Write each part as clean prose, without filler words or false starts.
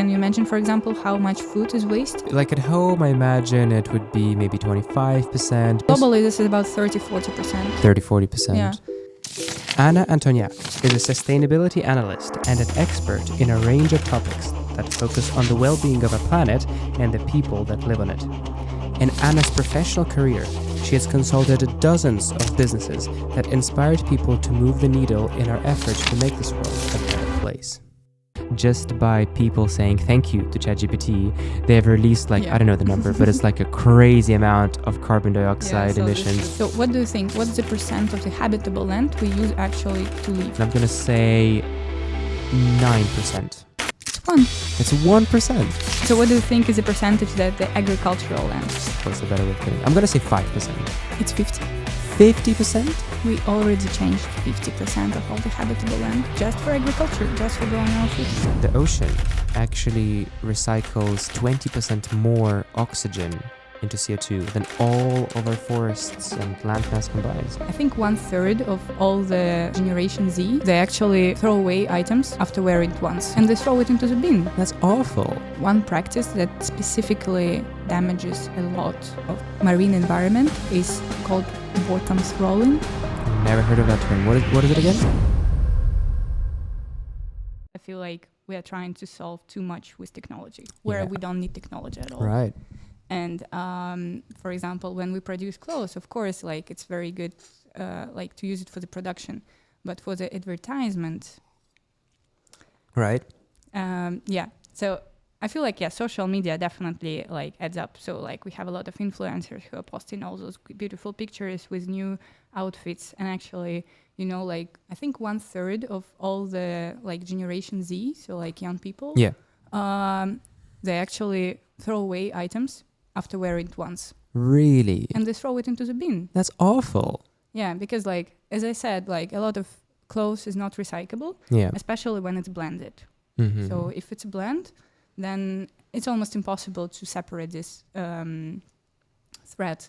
can you imagine, for example, how much food is waste? Like at home, I imagine it would be maybe 25%. Globally, this is about 30-40%. 30-40%. Yeah. Antonyak is a sustainability analyst and an expert in a range of topics that focus on the well-being of our planet and the people that live on it. In Anna's professional career, she has consulted dozens of businesses that inspired people to move the needle in our efforts to make this world a better place. Just by people saying thank you to ChatGPT, they have released I don't know the number, but it's like a crazy amount of carbon dioxide emissions. So what do you think? What's the percent of the habitable land we use actually to live? I'm going to say 9%. It's 1%. So what do you think is the percentage that the agricultural land? What's the better way of putting it? I'm going to say 5%. It's 50. 50%? We already changed 50% of all the habitable land just for agriculture, just for growing our food. The ocean actually recycles 20% more oxygen into CO2 than all of our forests and landmass combined. I think 1/3 of all the Generation Z, they actually throw away items after wearing it once and they throw it into the bin. That's awful. One practice that specifically damages a lot of marine environment is called bottom trawling. Never heard of that term. What is it again? I feel like we are trying to solve too much with technology, where we don't need technology at all. Right. And for example, when we produce clothes, of course, it's very good, to use it for the production, but for the advertisement, right? So I feel like social media definitely adds up. So we have a lot of influencers who are posting all those beautiful pictures with new outfits, and actually, I think 1/3 of all the Generation Z, so young people, they actually throw away items after wearing it once. Really? And they throw it into the bin. That's awful. Yeah, because as I said, a lot of clothes is not recyclable, especially when it's blended. Mm-hmm. So if it's a blend, then it's almost impossible to separate this thread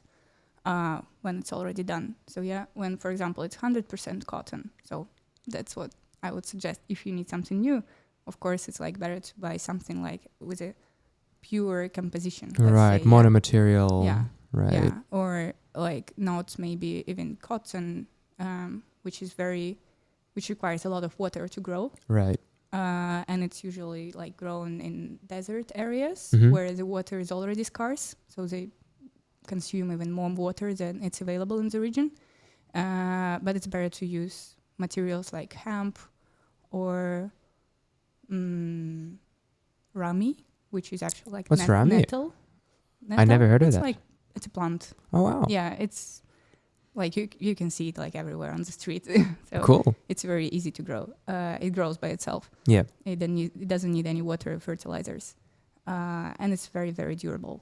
when it's already done. So when, for example, it's 100% cotton. So that's what I would suggest. If you need something new, of course, it's better to buy something with a pure composition. Right, monomaterial. Yeah. Right. Yeah. Or not maybe even cotton, which requires a lot of water to grow. Right. And it's usually grown in desert areas Mm-hmm. where the water is already scarce, so they consume even more water than it's available in the region. But it's better to use materials like hemp or rami, which is actually What's rami? nettle. I never heard of that. It's a plant. Oh wow. Yeah, it's you can see it everywhere on the street. So cool. It's very easy to grow. It grows by itself. Yeah. It doesn't need any water or fertilizers, and it's very, very durable.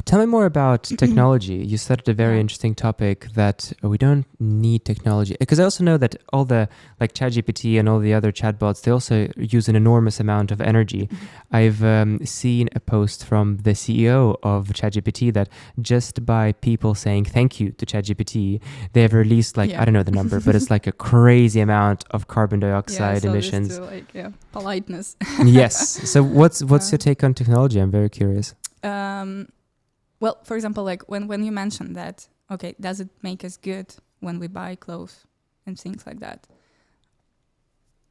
Tell me more about technology. You said a very interesting topic that we don't need technology. Because I also know that all the ChatGPT and all the other chatbots, they also use an enormous amount of energy. I've seen a post from the CEO of ChatGPT that just by people saying thank you to ChatGPT, they have released I don't know the number, but it's a crazy amount of carbon dioxide emissions. To, politeness. Yes. So what's your take on technology? I'm very curious. Well, for example, when you mentioned that, okay, does it make us good when we buy clothes and things like that?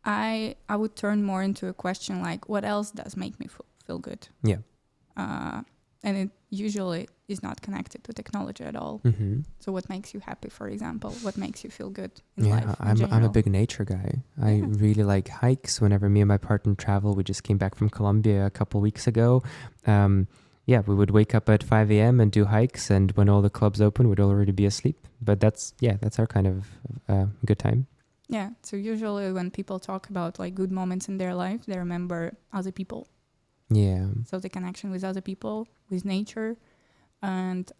I would turn more into a question what else does make me feel good? Yeah. And it usually is not connected to technology at all. Mm-hmm. So what makes you happy, for example? What makes you feel good in life? I'm a big nature guy. I really like hikes. Whenever me and my partner travel, we just came back from Colombia a couple weeks ago. We would wake up at 5 a.m. and do hikes, and when all the clubs open, we'd already be asleep. But that's our kind of good time. Yeah, so usually when people talk about good moments in their life, they remember other people. Yeah. So the connection with other people, with nature, and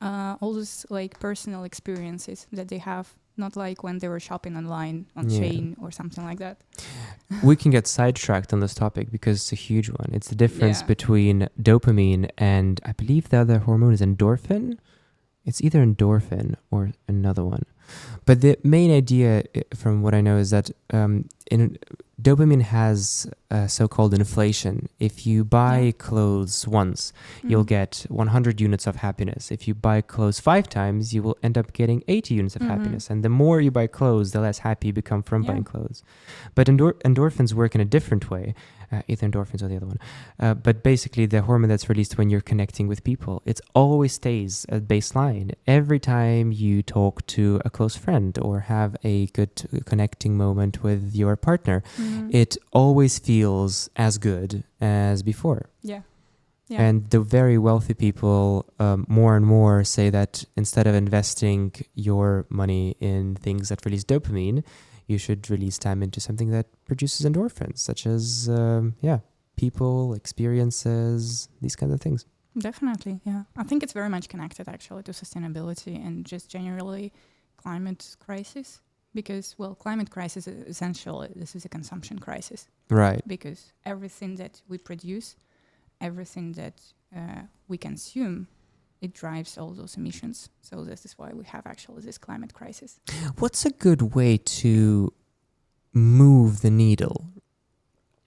all those personal experiences that they have, not when they were shopping online on Shein or something like that. We can get sidetracked on this topic because it's a huge one. It's the difference between dopamine and I believe the other hormone is endorphin. It's either endorphin or another one. But the main idea from what I know is that dopamine has so-called inflation. If you buy clothes once, you'll get 100 units of happiness. If you buy clothes 5 times, you will end up getting 80 units of happiness. And the more you buy clothes, the less happy you become from buying clothes. But endorphins work in a different way. Either endorphins or the other one. But basically, the hormone that's released when you're connecting with people, it always stays at baseline. Every time you talk to a close friend or have a good connecting moment with your partner, it always feels as good as before. Yeah. And the very wealthy people more and more say that instead of investing your money in things that release dopamine, you should release time into something that produces endorphins, such as, people, experiences, these kinds of things. Definitely, yeah. I think it's very much connected, actually, to sustainability and just generally climate crisis. Because, well, climate crisis, essentially, this is a consumption crisis. Right. Because everything that we produce, everything that we consume, it drives all those emissions. So this is why we have actually this climate crisis. What's a good way to move the needle?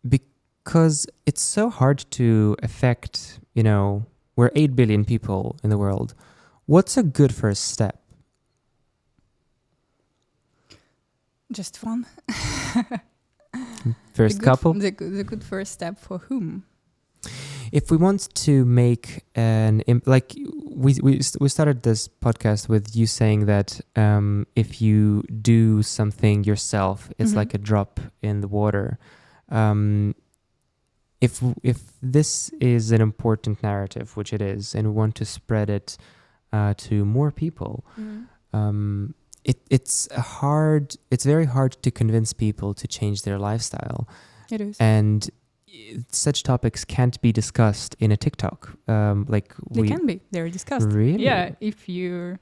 Because it's so hard to affect, we're 8 billion people in the world. What's a good first step? Just one. First couple? The good first step for whom? If we want to make we started this podcast with you saying that if you do something yourself, it's like a drop in the water. If this is an important narrative, which it is, and we want to spread it to more people, it's very hard to convince people to change their lifestyle. It is. And such topics can't be discussed in a TikTok. They can be. They're discussed. Really? Yeah. If you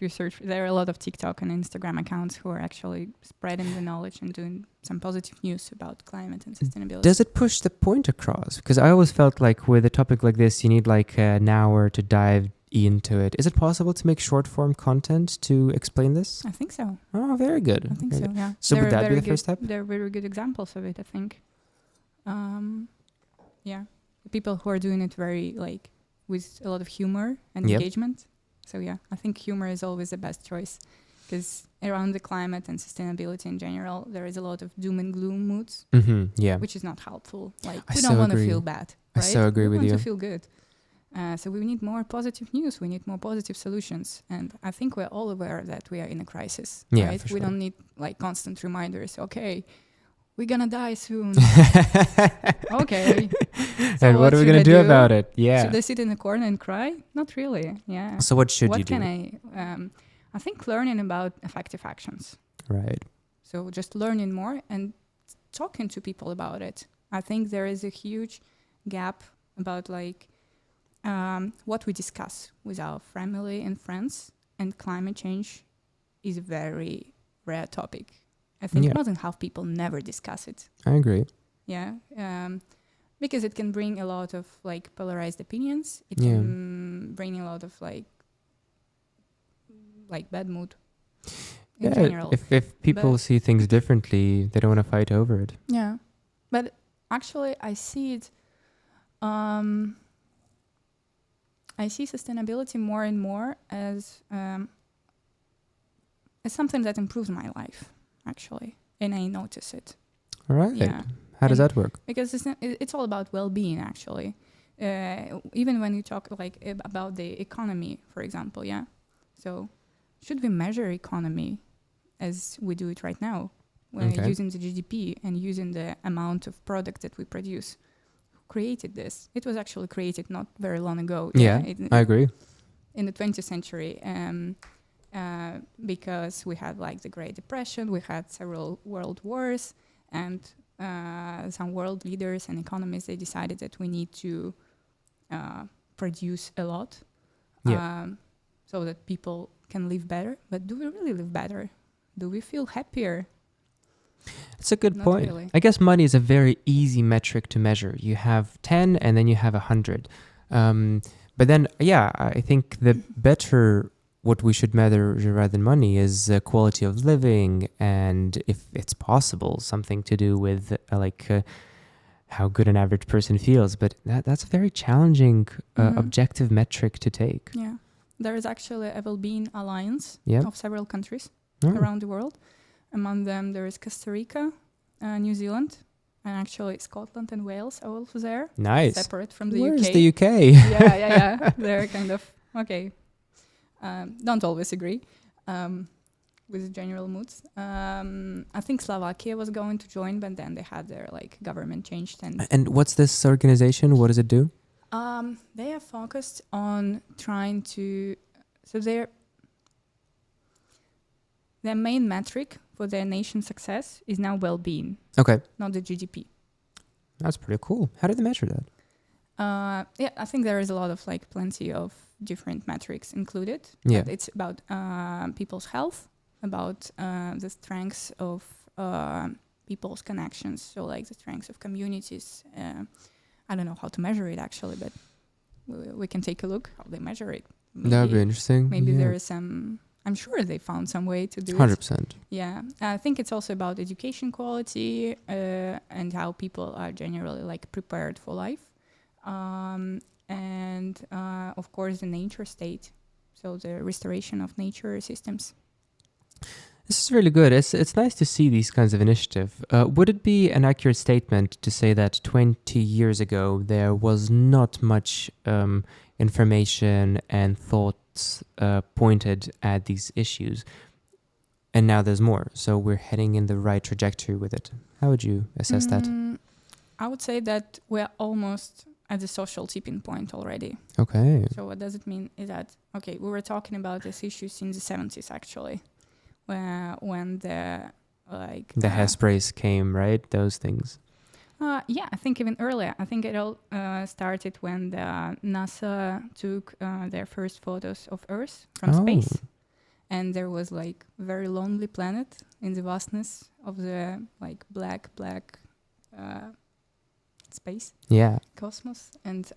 search, there are a lot of TikTok and Instagram accounts who are actually spreading the knowledge and doing some positive news about climate and sustainability. Does it push the point across? Because I always felt like with a topic like this, you need like an hour to dive into it. Is it possible to make short form content to explain this? I think so. Oh, very good. I think so. Yeah. So would that be the first step? There are very good examples of it, I think. The people who are doing it very with a lot of humor and engagement. So I think humor is always the best choice, because around the climate and sustainability in general, there is a lot of doom and gloom moods, which is not helpful. We don't want to feel bad, right? I so agree with you. We want to feel good. So we need more positive news. We need more positive solutions. And I think we're all aware that we are in a crisis, right? For sure. We don't need constant reminders. Okay, we're gonna die soon. Okay. So and what are we gonna do about it? Yeah. Should I sit in a corner and cry? Not really. Yeah. So what should you do? I think learning about effective actions. Right. So just learning more and talking to people about it. I think there is a huge gap about what we discuss with our family and friends, and climate change is a very rare topic. I think more than half people never discuss it. I agree. Yeah, because it can bring a lot of polarized opinions. It can bring a lot of bad mood in general. If people see things differently, they don't want to fight over it. Yeah, but actually, I see it. I see sustainability more and more as something that improves my life, actually, and I notice it. All right. Yeah. How does that work? Because it's all about well-being, actually. Even when you talk about the economy, for example, So should we measure economy as we do it right now, using the GDP and using the amount of product that we produce? Created this. It was actually created not very long ago. I agree. In the 20th century, because we had the Great Depression, we had several world wars, and some world leaders and economists, they decided that we need to produce a lot so that people can live better. But do we really live better? Do we feel happier? It's a good point. Really. I guess money is a very easy metric to measure. You have 10 and then you have 100. But then, I think the better what we should measure rather than money is quality of living, and if it's possible, something to do with how good an average person feels. But that's a very challenging objective metric to take. Yeah. There is actually a well-being alliance Yeah. of several countries Oh. around the world. Among them, there is Costa Rica, New Zealand, and actually Scotland and Wales are also there. Nice. Separate from the Where's UK. the UK? Yeah. They're kind of, okay. Don't always agree with the general moods. I think Slovakia was going to join, but then they had their government changed. And what's this organization? What does it do? They are focused on trying to, so their main metric for their nation's success is now well-being, Okay. not the GDP. That's pretty cool. How did they measure that? I think there is a lot of plenty of different metrics included. Yeah. But it's about people's health, about the strengths of people's connections, so the strengths of communities. I don't know how to measure it actually, but we can take a look how they measure it. That'd be interesting. Maybe Yeah. there is some. I'm sure they found some way to do 100%. it. Yeah, I think it's also about education quality and how people are generally prepared for life, and of course the nature state, so the restoration of nature systems. This is really good. It's nice to see these kinds of initiative. Would it be an accurate statement to say that 20 years ago there was not much information and thoughts pointed at these issues, and now there's more? So we're heading in the right trajectory with it. How would you assess that? I would say that we're almost at the social tipping point already. Okay. So what does it mean is that, okay, we were talking about these issues in the 70s actually, when the hairsprays came, right? Those things. Yeah, I think even earlier. I think it all started when the NASA took their first photos of Earth from space, and there was very lonely planet in the vastness of the black space. Yeah. Cosmos, and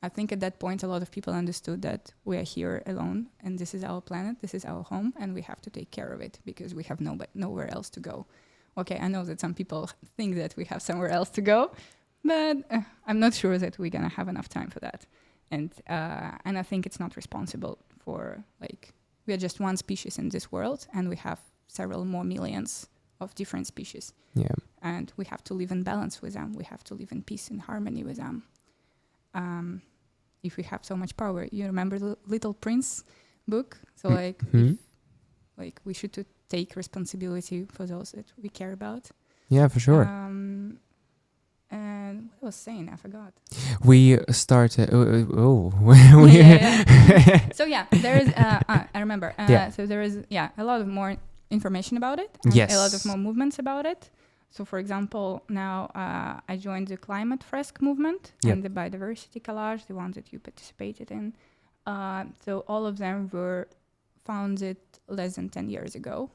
I think at that point a lot of people understood that we are here alone, and this is our planet, this is our home, and we have to take care of it because we have nowhere else to go. Okay, I know that some people think that we have somewhere else to go, but I'm not sure that we're gonna have enough time for that. And I think it's not responsible for we are just one species in this world, and we have several more millions of different species. Yeah. And we have to live in balance with them. We have to live in peace and harmony with them. If we have so much power, you remember the Little Prince book? So we should take responsibility for those that we care about. Yeah, for sure. And what I was saying, I forgot. We started. So there is. I remember. So there is a lot of more information about it. And yes. A lot of more movements about it. So, for example, now I joined the Climate Fresk movement and the Biodiversity Collage, the ones that you participated in. So all of them were founded less than 10 years ago,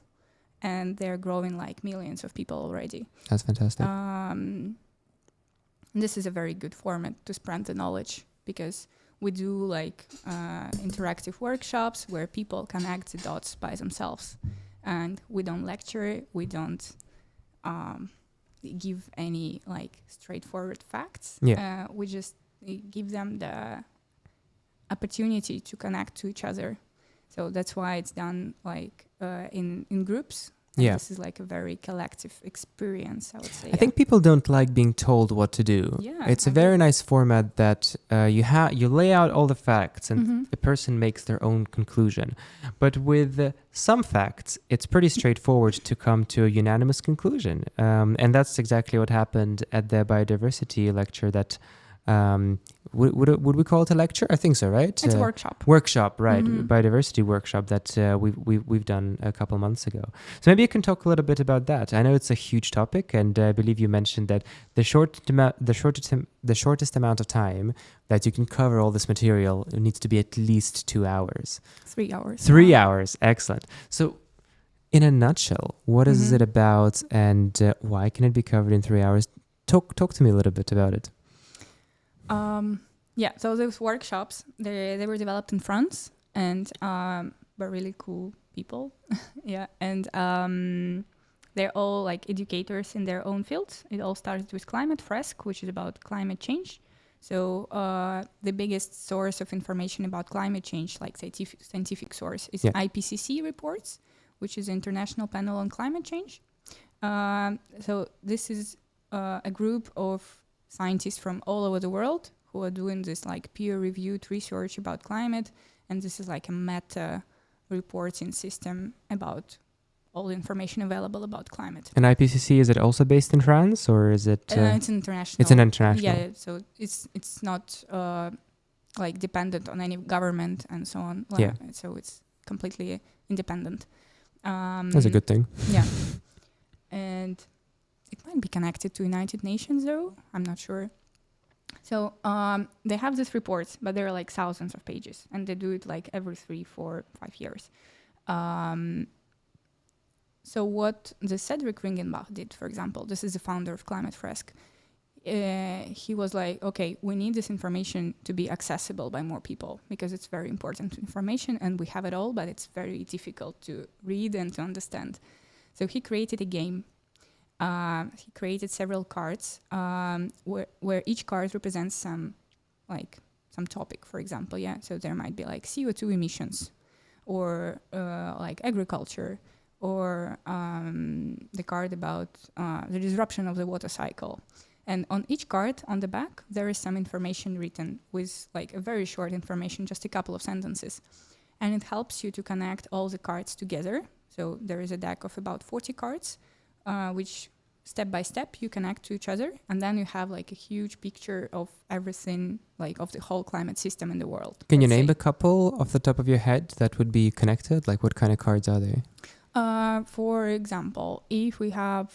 and they're growing millions of people already. That's fantastic. This is a very good format to spread the knowledge, because we do interactive workshops where people connect the dots by themselves, and we don't lecture, we don't give any straightforward facts. We just give them the opportunity to connect to each other. So that's why it's done in groups. And this is a very collective experience, I would say. I think people don't like being told what to do. Yeah, it's a very nice format that you lay out all the facts and the person makes their own conclusion. But with some facts, it's pretty straightforward to come to a unanimous conclusion. And that's exactly what happened at the biodiversity lecture that would we call it a lecture? I think so, right? It's a workshop. Workshop, right? Biodiversity workshop that we've done a couple months ago. So maybe you can talk a little bit about that. I know it's a huge topic, and I believe you mentioned that the shortest amount of time that you can cover all this material needs to be at least 2 hours. 3 hours. 3 hours, excellent. So, in a nutshell, what is it about, and why can it be covered in 3 hours? Talk to me a little bit about it. Yeah, so those workshops, they were developed in France and were really cool people. Yeah, and they're all like educators in their own fields. It all started with Climate Fresk, which is about climate change. So the biggest source of information about climate change, like scientific source, is IPCC reports, which is International Panel on Climate Change. So this is a group of scientists from all over the world who are doing this like peer-reviewed research about climate, and this is like a meta reporting system about all the information available about climate. And IPCC, is it also based in France, or is it? It's international. It's an international. Yeah, so it's not like dependent on any government and so on. Yeah. So it's completely independent. That's a good thing. Yeah, and it might be connected to United Nations though. I'm not sure. So they have these reports, but they're like thousands of pages, and they do it like every 3, 4, 5 years. So what the Cedric Ringenbach did, for example, this is the founder of Climate Fresk. He was like, okay, we need this information to be accessible by more people because it's very important information and we have it all, but it's very difficult to read and to understand. So he created a game. He created several cards where each card represents some topic, for example. Yeah, so there might be like CO2 emissions, or like agriculture, or the card about the disruption of the water cycle. And on each card, on the back, there is some information written with like a very short information, just a couple of sentences. And it helps you to connect all the cards together. So there is a deck of about 40 cards, which step by step you connect to each other. And then you have like a huge picture of everything, like of the whole climate system in the world. Can you name a couple off the top of your head that would be connected? Like what kind of cards are they? For example, if we have...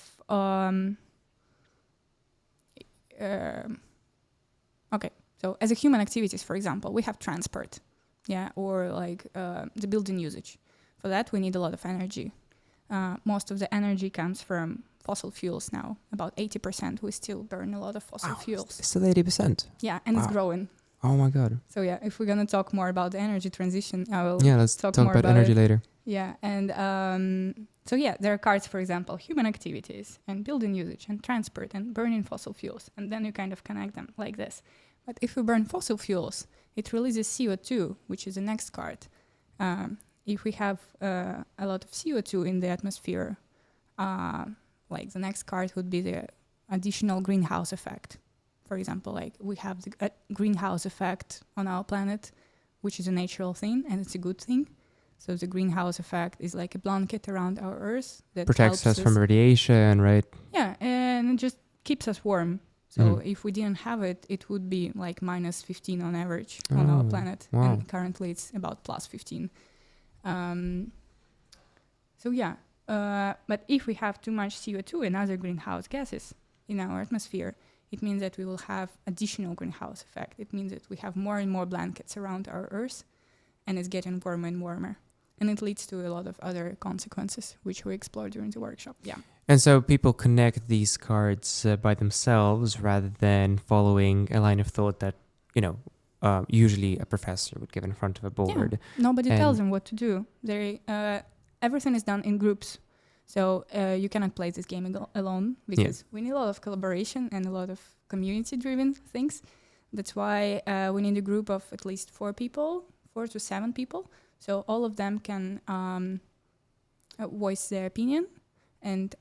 okay, so as a human activities, for example, we have transport, or like the building usage. For that, we need a lot of energy. Most of the energy comes from fossil fuels now. About 80%, we still burn a lot of fossil fuels. Still 80%? Yeah, and it's growing. Oh my God. So yeah, if we're going to talk more about the energy transition, I will let's talk more about energy later. Yeah, and so yeah, there are cards, for example, human activities and building usage and transport and burning fossil fuels. And then you kind of connect them like this. But if we burn fossil fuels, it releases CO2, which is the next card. If we have a lot of CO2 in the atmosphere, like the next card would be the additional greenhouse effect. For example, like we have the greenhouse effect on our planet, which is a natural thing and it's a good thing. So the greenhouse effect is like a blanket around our Earth that protects us from radiation, right? Yeah, and it just keeps us warm. So if we didn't have it, it would be like minus 15 on average on our planet. Wow. And currently it's about plus 15. So yeah, but if we have too much CO2 and other greenhouse gases in our atmosphere, it means that we will have additional greenhouse effect. It means that we have more and more blankets around our Earth, and it's getting warmer and warmer. And it leads to a lot of other consequences, which we explore during the workshop. Yeah. And so people connect these cards by themselves rather than following a line of thought that, usually a professor would give in front of a board. Yeah. Nobody tells them what to do. Everything is done in groups. So you cannot play this game alone because we need a lot of collaboration and a lot of community-driven things. That's why we need a group of at least 4 to 7 people. So all of them can voice their opinion, and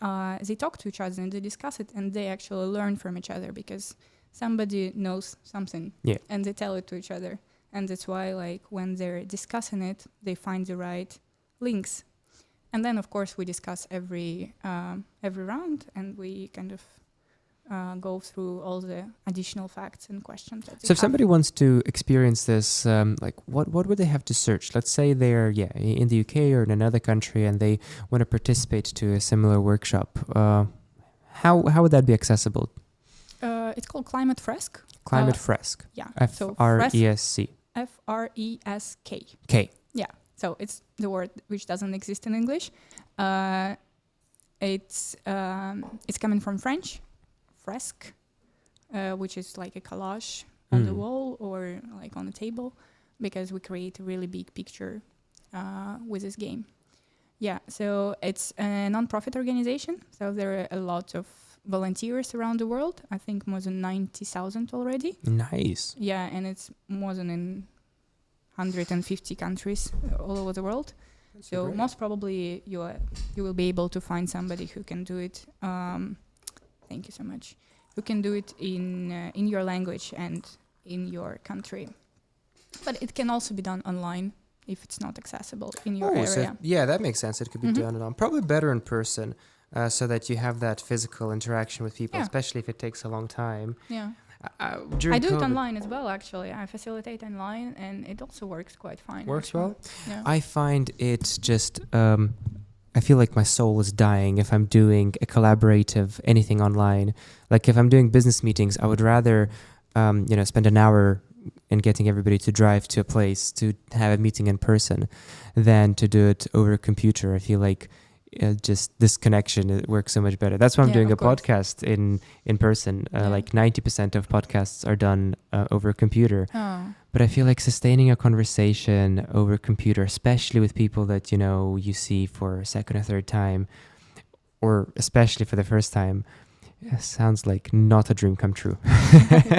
they talk to each other and they discuss it, and they actually learn from each other because somebody knows something and they tell it to each other. And that's why, like, when they're discussing it, they find the right links. And then, of course, we discuss every round, and we kind of go through all the additional facts and questions. So if somebody wants to experience this, what would they have to search? Let's say they're in the UK or in another country, and they want to participate to a similar workshop. How would that be accessible? It's called Climate Fresk. Climate Fresk. Yeah. F-R-E-S-C. F-R-E-S-K. K. Yeah. So it's the word which doesn't exist in English. It's coming from French, fresque, which is like a collage on the wall or like on the table, because we create a really big picture with this game. Yeah, so it's a non-profit organization. So there are a lot of volunteers around the world. I think more than 90,000 already. Nice. Yeah, and it's more than in 150 countries all over the world. That's So great. most probably you will be able to find somebody who can do it. Thank you so much. Who can do it in your language and in your country. But it can also be done online if it's not accessible in your area. So yeah, that makes sense. It could be done on probably better in person, so that you have that physical interaction with people, especially if it takes a long time. Yeah. During I do COVID, it online as well, actually. I facilitate online, and it also works quite fine. Works actually. well? Yeah. I find it just, I feel like my soul is dying if I'm doing a collaborative anything online. Like if I'm doing business meetings, I would rather, spend an hour in getting everybody to drive to a place to have a meeting in person than to do it over a computer. I feel like just this connection, it works so much better. That's why I'm doing a podcast in person. Like 90% of podcasts are done over a computer. Oh. But I feel like sustaining a conversation over a computer, especially with people that, you see for a second or third time, or especially for the first time, sounds like not a dream come true.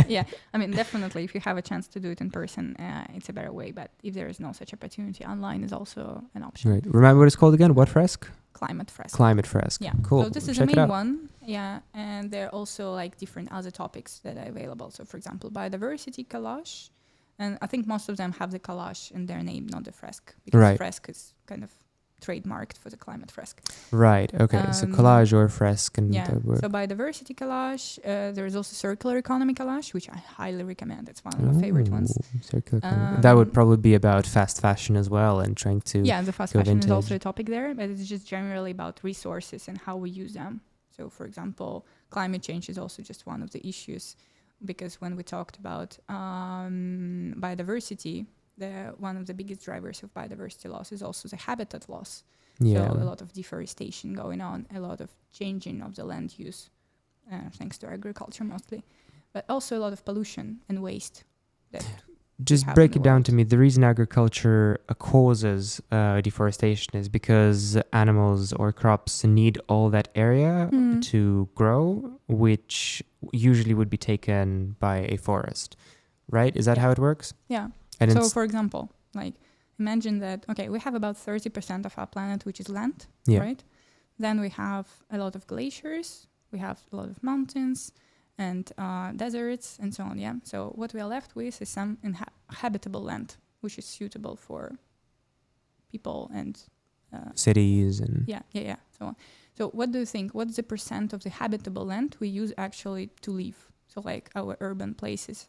Yeah, I mean, definitely, if you have a chance to do it in person, it's a better way. But if there is no such opportunity, online is also an option. Right. Remember what it's called again? What Fresk? Climate Fresk. Climate Fresk. Yeah. Cool. So this is Check the it main out. one. Yeah. And there are also like different other topics that are available. So for example, biodiversity, collage. And I think most of them have the collage in their name, not the fresk. Because fresk is kind of trademarked for the climate fresk. Right. Okay. So collage or fresk. And so biodiversity collage. There is also circular economy collage, which I highly recommend. It's one of my favorite ones. Circular economy. That would probably be about fast fashion as well, and trying to the fast fashion is also a topic there, but it's just generally about resources and how we use them. So for example, climate change is also just one of the issues, because when we talked about biodiversity, one of the biggest drivers of biodiversity loss is also the habitat loss. Yeah. So a lot of deforestation going on, a lot of changing of the land use, thanks to agriculture mostly, but also a lot of pollution and waste. Just break it down to me. The reason agriculture causes deforestation is because animals or crops need all that area to grow, which usually would be taken by a forest, right? Is that how it works? Yeah. And so, for example, like imagine that, we have about 30% of our planet, which is land, right? Then we have a lot of glaciers, we have a lot of mountains and deserts and so on, yeah? So what we are left with is some habitable land, which is suitable for people and... cities and... Yeah, so on. So what do you think? What's the percent of the habitable land we use actually to live? So like our urban places...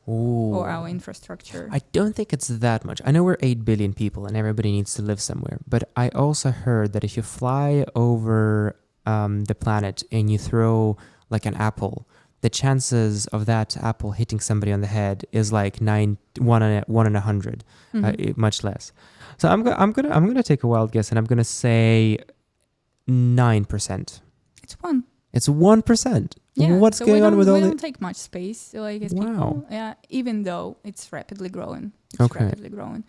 or our infrastructure. I don't think it's that much. I know we're 8 billion people and everybody needs to live somewhere. But I also heard that if you fly over the planet and you throw like an apple, the chances of that apple hitting somebody on the head is like 1 in 100, much less. So I'm gonna take a wild guess, and I'm gonna say 9%. It's 1. It's 1%. Yeah, what's going on with all we the... don't take much space, like as people. Yeah, even though it's rapidly growing. Rapidly growing.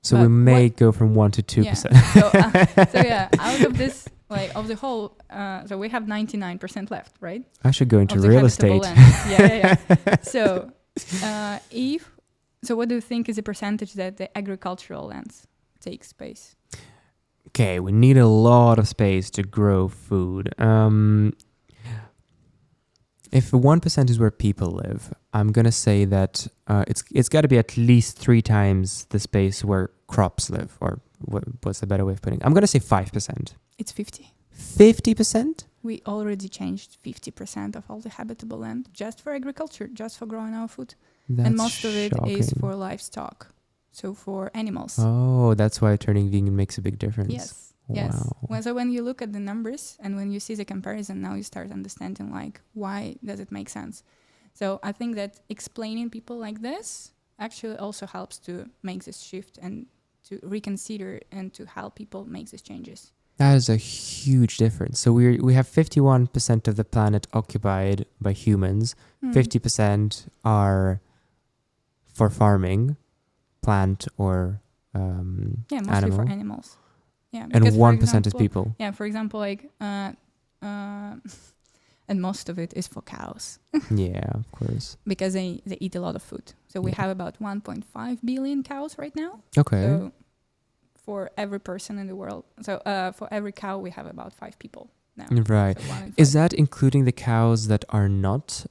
So but we may go from 1 to 2%. Yeah. So out of this, like of the whole, so we have 99% left, right? I should go into real estate. Yeah. So, so what do you think is the percentage that the agricultural lands take space? Okay, we need a lot of space to grow food. If 1% is where people live, I'm going to say that it's got to be at least 3 times the space where crops live, or what's the better way of putting it? I'm going to say 5%. It's 50. 50%? We already changed 50% of all the habitable land just for agriculture, just for growing our food. That's and most of it shocking. is for livestock, so for animals. Oh, that's why turning vegan makes a big difference. Yes. Wow. So when you look at the numbers and when you see the comparison, now you start understanding like why does it make sense. So I think that explaining people like this actually also helps to make this shift and to reconsider and to help people make these changes. That is a huge difference. So we have 51% of the planet occupied by humans. 50% are for farming, plant or mostly animal. for animals. Yeah, And because 1% is people. Yeah, for example, like and most of it is for cows. Yeah, of course. Because they eat a lot of food. So we have about 1.5 billion cows right now. Okay. So for every person in the world. So for every cow, we have about 5 people now. Right. So 1 in 5. Is that including the cows that are not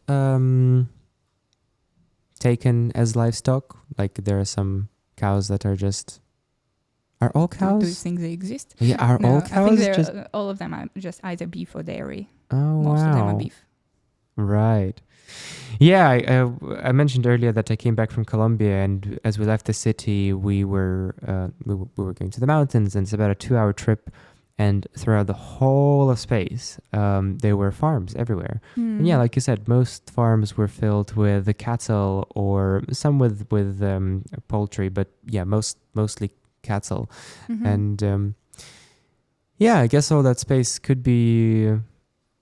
taken as livestock? Like there are some cows that are just... Are all cows? Do you think they exist? Yeah, are No, all cows I think just... all of them are just either beef or dairy. Oh, Most of them are wow. beef. Right. Yeah, I mentioned earlier that I came back from Colombia, and as we left the city, we were going to the mountains, and it's about a 2-hour trip. And throughout the whole of space, there were farms everywhere. And yeah, like you said, most farms were filled with the cattle, or some with poultry, but yeah, mostly cattle. And yeah, I guess all that space could be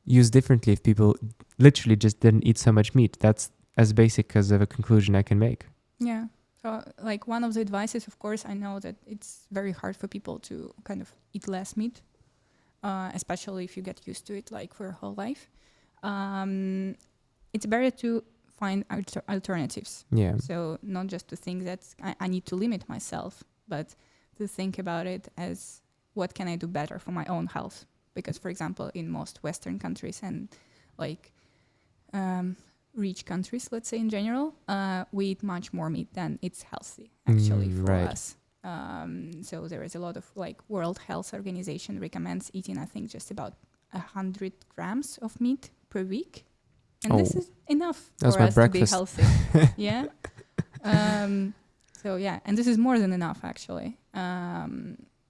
used differently if people literally just didn't eat so much meat. That's as basic as of a conclusion I can make. Yeah. So like one of the advices, of course, I know that it's very hard for people to kind of eat less meat, especially if you get used to it like for your whole life. It's better to find alternatives. Yeah. So not just to think that I need to limit myself, but to think about it as what can I do better for my own health? Because, for example, in most Western countries and like rich countries, let's say in general, we eat much more meat than it's healthy actually for us. So there is a lot of like World Health Organization recommends eating, I think, just about 100 grams of meat per week. And this is enough for us breakfast. To be healthy. Yeah. So yeah, and this is more than enough actually.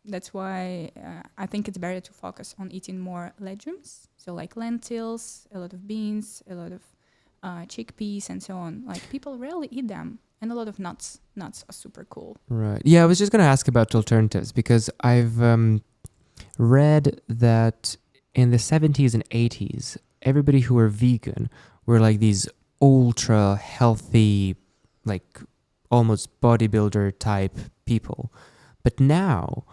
That's why I think it's better to focus on eating more legumes. So like lentils, a lot of beans, a lot of chickpeas and so on. Like people rarely eat them. And a lot of nuts. Nuts are super cool. Right. Yeah, I was just going to ask about alternatives because I've read that in the 70s and 80s, everybody who were vegan were like these ultra healthy, like almost bodybuilder type people. But now,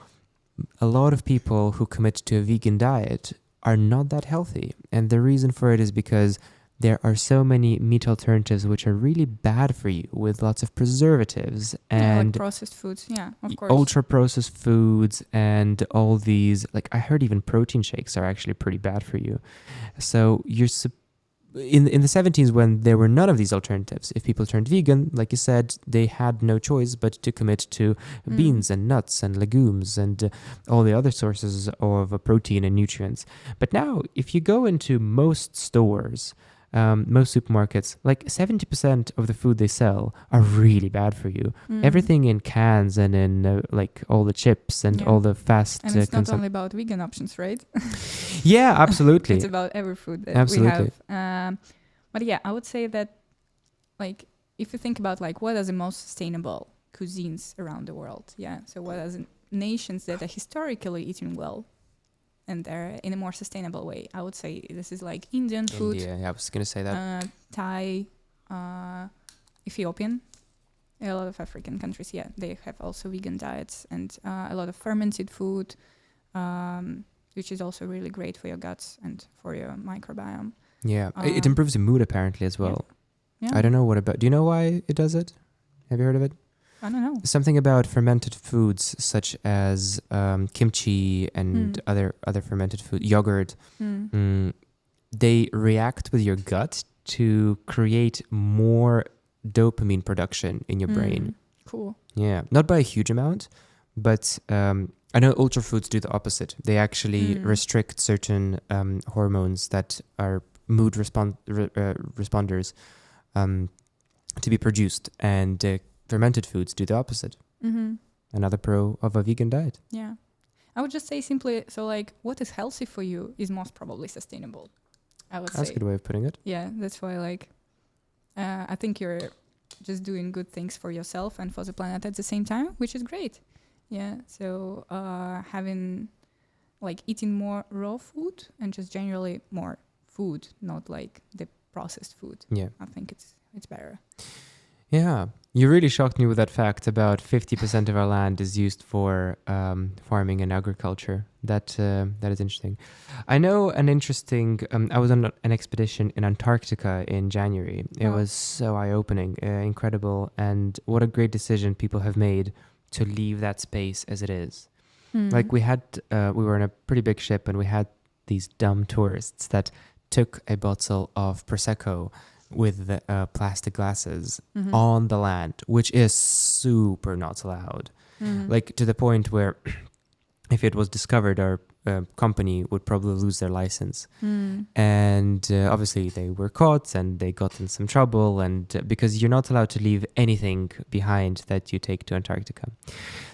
a lot of people who commit to a vegan diet are not that healthy. And the reason for it is because there are so many meat alternatives which are really bad for you with lots of preservatives and like processed foods. Yeah, of course. Ultra processed foods and all these, like I heard even protein shakes are actually pretty bad for you. So you're in the 70s when there were none of these alternatives, if people turned vegan, like you said, they had no choice but to commit to beans and nuts and legumes and all the other sources of protein and nutrients. But now, if you go into most stores, most supermarkets, like 70% of the food they sell are really bad for you. Everything in cans and in like all the chips and all the fast... And it's not only about vegan options, right? Yeah, absolutely. It's about every food that we have. But yeah, I would say that like if you think about like what are the most sustainable cuisines around the world, so what are the nations that are historically eating well and they're in a more sustainable way, I would say this is like Indian food. Yeah, I was going to say that. Thai, Ethiopian, a lot of African countries, they have also vegan diets and a lot of fermented food, which is also really great for your guts and for your microbiome. Yeah, it improves your mood apparently as well. Yeah. I don't know do you know why it does it? Have you heard of it? I don't know. Something about fermented foods such as kimchi and other fermented food, yogurt. They react with your gut to create more dopamine production in your brain. Cool. Yeah, not by a huge amount, but I know ultra foods do the opposite. They actually restrict certain hormones that are mood responders to be produced, and fermented foods do the opposite. Another pro of a vegan diet. Yeah. I would just say simply, so like what is healthy for you is most probably sustainable, I would say. That's a good way of putting it. Yeah, that's why like I think you're just doing good things for yourself and for the planet at the same time, which is great. Yeah, so having like eating more raw food and just generally more food, not like the processed food. Yeah. I think it's better. Yeah. You really shocked me with that fact. About 50% of our land is used for farming and agriculture. That is interesting. I know an interesting... I was on an expedition in Antarctica in January. It was so eye-opening, incredible. And what a great decision people have made to leave that space as it is. Like we were in a pretty big ship, and we had these dumb tourists that took a bottle of Prosecco with the plastic glasses on the land, which is super not allowed. Like to the point where if it was discovered, our company would probably lose their license. And obviously they were caught and they got in some trouble, and because you're not allowed to leave anything behind that you take to Antarctica.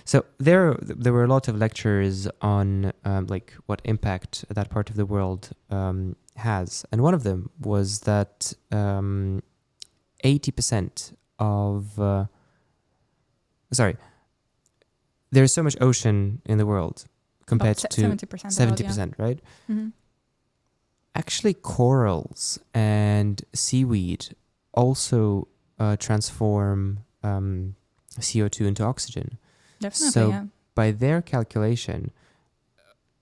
So there were a lot of lectures on like what impact that part of the world has, and one of them was that 80% of there's so much ocean in the world compared to 70%, right? Actually, corals and seaweed also transform CO2 into oxygen. Definitely, so by their calculation,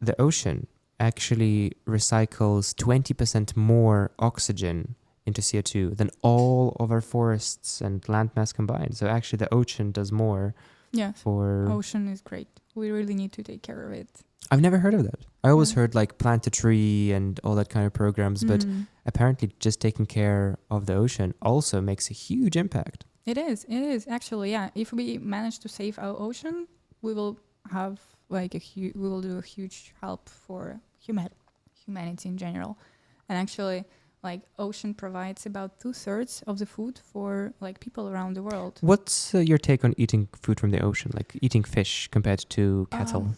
the ocean actually recycles 20% more oxygen into CO2 than all of our forests and landmass combined. So actually the ocean does more. Yeah, for... ocean is great. We really need to take care of it. I've never heard of that. I always heard like plant a tree and all that kind of programs, but apparently just taking care of the ocean also makes a huge impact. It is actually, yeah. If we manage to save our ocean, we will have like we will do a huge help for humanity in general. And actually, like ocean provides about 2/3 of the food for like people around the world. What's your take on eating food from the ocean, like eating fish compared to cattle?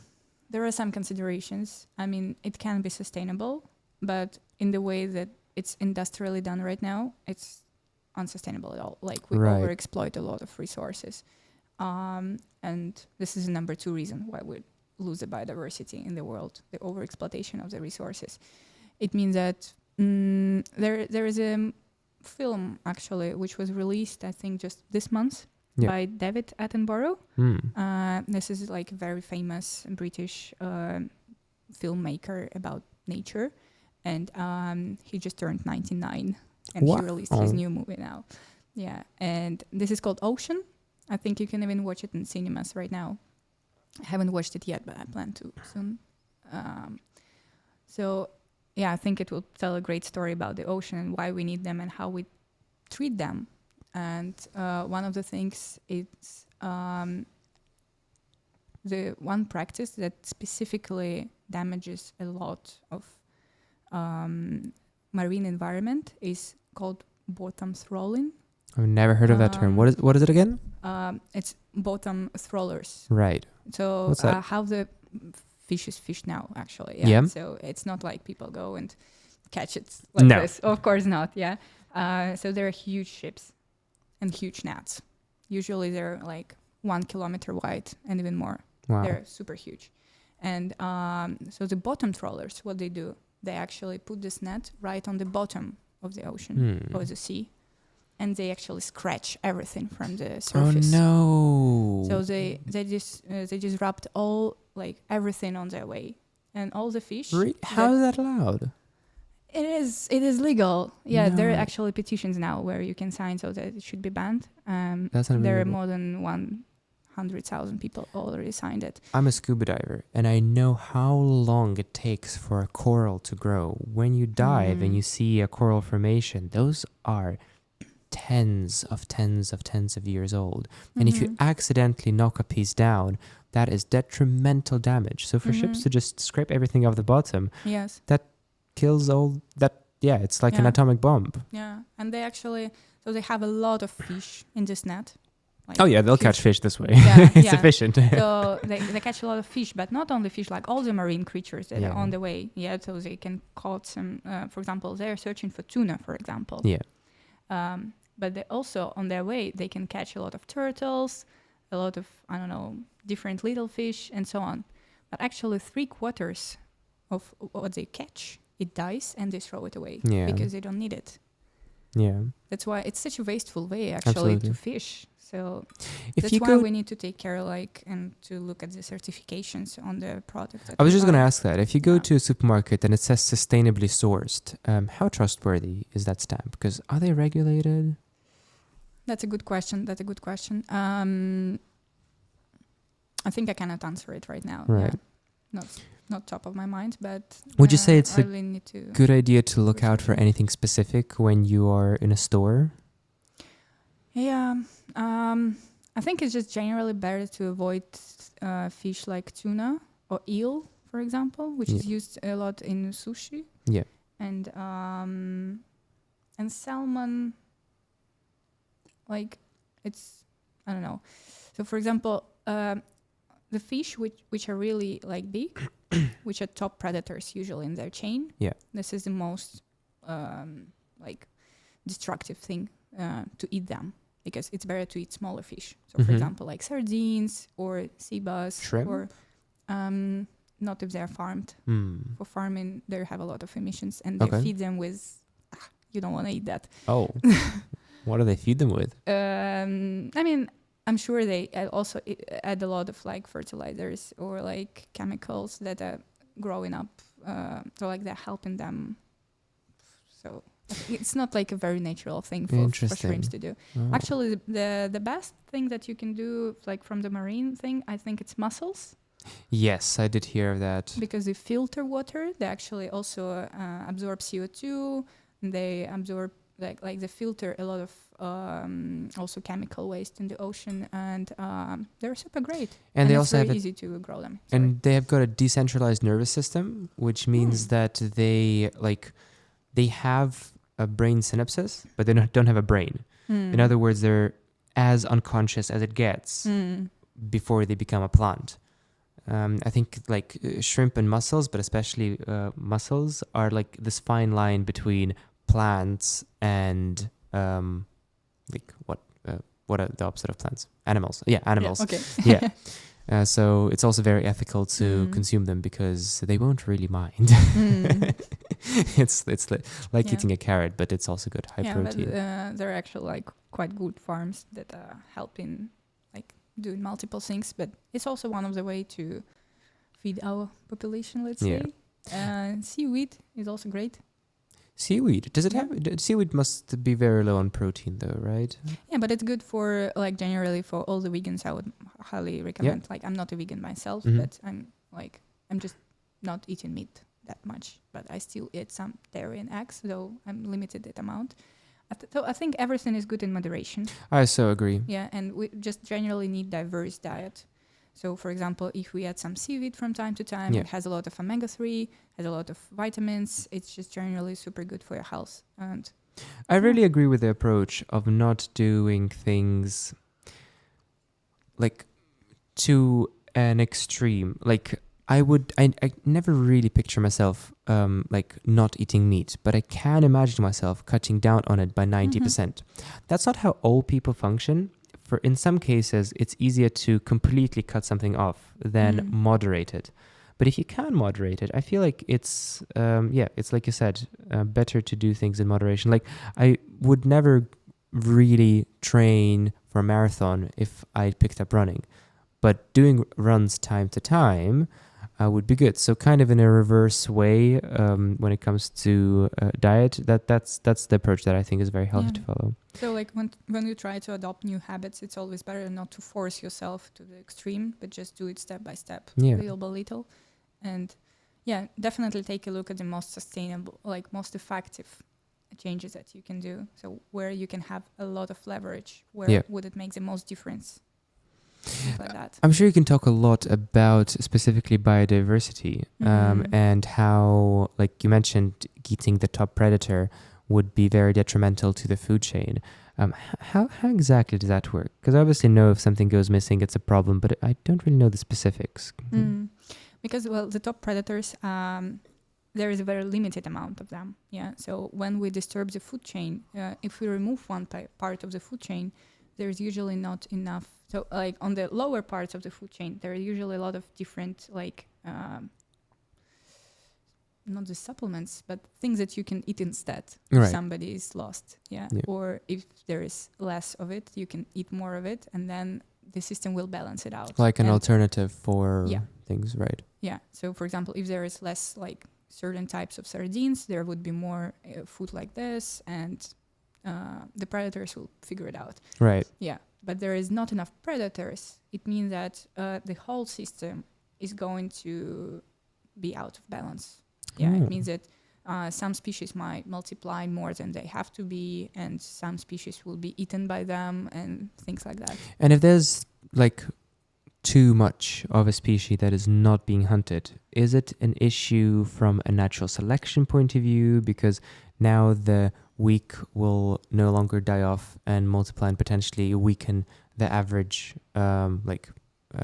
There are some considerations. I mean, it can be sustainable, but in the way that it's industrially done right now, it's unsustainable at all. Like we overexploit a lot of resources. And this is the number 2 reason why we lose the biodiversity in the world, the overexploitation of the resources. It means that there is a film actually which was released, I think, just this month by David Attenborough. This is like a very famous British filmmaker about nature, and he just turned 99, and he released his new movie now. Yeah, and this is called Ocean. I think you can even watch it in cinemas right now. I haven't watched it yet, but I plan to soon. So yeah, I think it will tell a great story about the ocean and why we need them and how we treat them. And one of the things is the one practice that specifically damages a lot of marine environment is called bottom trawling. I've never heard of that term. What is it again? It's bottom trawlers. Right. So how the fish is fished now, actually. Yeah. So it's not like people go and catch it like this. Of course not. Yeah. So there are huge ships and huge nets. Usually they're like 1 kilometer wide and even more. Wow. They're super huge. And so the bottom trawlers, what they do, they actually put this net right on the bottom of the ocean or the sea. And they actually scratch everything from the surface. Oh no! So they just wrapped all like everything on their way, and all the fish. How is that allowed? It is legal. Yeah, there are actually petitions now where you can sign so that it should be banned. That's unbelievable. There are more than 100,000 people already signed it. I'm a scuba diver, and I know how long it takes for a coral to grow. When you dive and you see a coral formation, those are tens of years old. And if you accidentally knock a piece down, that is detrimental damage. So for ships to just scrape everything off the bottom, that kills all that. Yeah, it's like an atomic bomb. Yeah, and they actually, so they have a lot of fish in this net. Like they'll catch fish this way. Yeah, it's efficient. So they catch a lot of fish, but not only fish, like all the marine creatures that are on the way. Yeah, so they can catch some, for example, they're searching for tuna, for example. Yeah. But they also, on their way, they can catch a lot of turtles, a lot of, different little fish, and so on. But actually, 3/4 of what they catch, it dies and they throw it away Yeah. because they don't need it. Yeah. That's why it's such a wasteful way actually Absolutely. to fish. So If that's you why go, we need to take care, like, and to look at the certifications on the product. That I was we just going to buy. ask that. If you go Yeah. to a supermarket and it says sustainably sourced, how trustworthy is that stamp? Because are they regulated? That's a good question. I think I cannot answer it right now. Right. Yeah. Not top of my mind, but Would you say it's I a really need to good idea to look out research for it. anything specific when you are in a store? Yeah. I think it's just generally better to avoid fish like tuna or eel, for example, which is used a lot in sushi. Yeah. And salmon, like, it's, I don't know. So for example, the fish which are really like big, which are top predators usually in their chain. Yeah. This is the most like destructive thing to eat them, because it's better to eat smaller fish. So for example, like sardines or sea bass, Shrimp? or not if they're farmed. For farming, they have a lot of emissions, and they feed them with. You don't want to eat that. Oh, what do they feed them with? I mean, I'm sure they also add a lot of like fertilizers or like chemicals that are growing up. So like they're helping them. So it's not like a very natural thing for shrimps to do. Oh. Actually, the best thing that you can do, like from the marine thing, I think it's mussels. Yes, I did hear of that. Because they filter water. They actually also absorb CO2. They absorb like they filter a lot of also chemical waste in the ocean, and they're super great. And they it's also very have easy to grow them. And they have got a decentralized nervous system, which means that they have a brain synapses, but they don't have a brain. In other words, they're as unconscious as it gets before they become a plant. I think like shrimp and mussels, but especially mussels, are like this fine line between plants and like what are the opposite of plants? Animals. Yeah, animals. Yeah, okay. Yeah. So it's also very ethical to consume them because they won't really mind. It's like eating a carrot, but it's also good, high protein. But there are actually like quite good farms that are helping like doing multiple things, but it's also one of the way to feed our population, let's say. Seaweed is also great. Seaweed, does it have seaweed? Must be very low on protein though, right? Yeah, but it's good for like generally for all the vegans. I would highly recommend. Like, I'm not a vegan myself, but I'm just not eating meat that much, but I still eat some dairy and eggs, though I'm limited that amount. So I think everything is good in moderation. I so agree. Yeah, and we just generally need diverse diet. So, for example, if we add some seaweed from time to time, it has a lot of omega-3, has a lot of vitamins. It's just generally super good for your health. And I really agree with the approach of not doing things like to an extreme. Like I never really picture myself like not eating meat, but I can imagine myself cutting down on it by 90%. That's not how all people function. In some cases, it's easier to completely cut something off than moderate it. But if you can moderate it, I feel like it's like you said, better to do things in moderation. Like I would never really train for a marathon if I picked up running, but doing runs time to time would be good. So kind of in a reverse way, when it comes to diet, that's the approach that I think is very healthy to follow. So like when you try to adopt new habits, it's always better not to force yourself to the extreme, but just do it step by step, little by little. And definitely take a look at the most sustainable, like most effective changes that you can do. So where you can have a lot of leverage, where would it make the most difference? Like that. I'm sure you can talk a lot about specifically biodiversity and how, like you mentioned, eating the top predator would be very detrimental to the food chain. How exactly does that work? Because I obviously know if something goes missing, it's a problem, but I don't really know the specifics. Because, the top predators, there is a very limited amount of them. Yeah. So when we disturb the food chain, if we remove one part of the food chain, there's usually not enough. So like on the lower parts of the food chain, there are usually a lot of different like not the supplements, but things that you can eat instead Right. if somebody is lost. Yeah. Or if there is less of it, you can eat more of it, and then the system will balance it out. Like an And alternative for things, right? yeah. So, for example, if there is less like certain types of sardines, there would be more food like this, and the predators will figure it out. Right. Yeah. But there is not enough predators. It means that the whole system is going to be out of balance. Yeah. It means that some species might multiply more than they have to be, and some species will be eaten by them and things like that. And if there's like too much of a species that is not being hunted, is it an issue from a natural selection point of view? Because now the weak will no longer die off and multiply and potentially weaken the average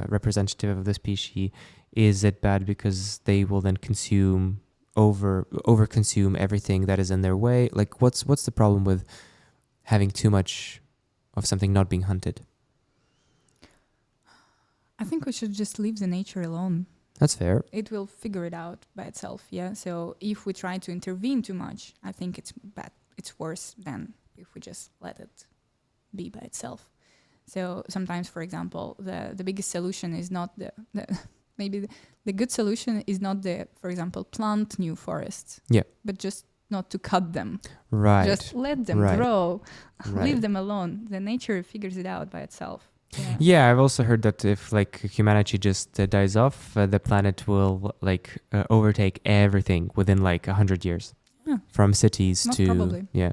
representative of the species. Is it bad because they will then over consume everything that is in their way? Like what's the problem with having too much of something not being hunted? I think we should just leave the nature alone. That's fair. It will figure it out by itself, yeah? So if we try to intervene too much, I think it's bad. It's worse than if we just let it be by itself. So sometimes, for example, the biggest solution is not maybe the good solution is not for example, plant new forests. Yeah. But just not to cut them. Right. Just let them grow. Right. Leave them alone. The nature figures it out by itself. Yeah, I've also heard that if like humanity just dies off, the planet will overtake everything within like 100 years. Yeah. From cities Most to probably. Yeah,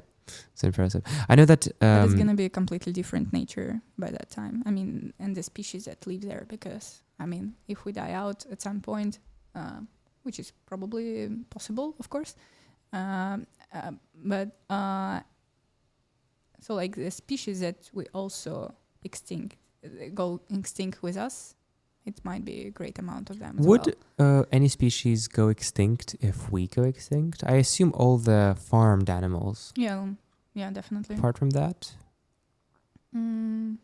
it's impressive. I know that but it's gonna be a completely different nature by that time. I mean, and the species that live there, because I mean, if we die out at some point, which is probably possible, of course, but so like the species that we also go extinct with us, it might be a great amount of them as Would any species go extinct if we go extinct? I assume all the farmed animals. Yeah, definitely. Apart from that? Not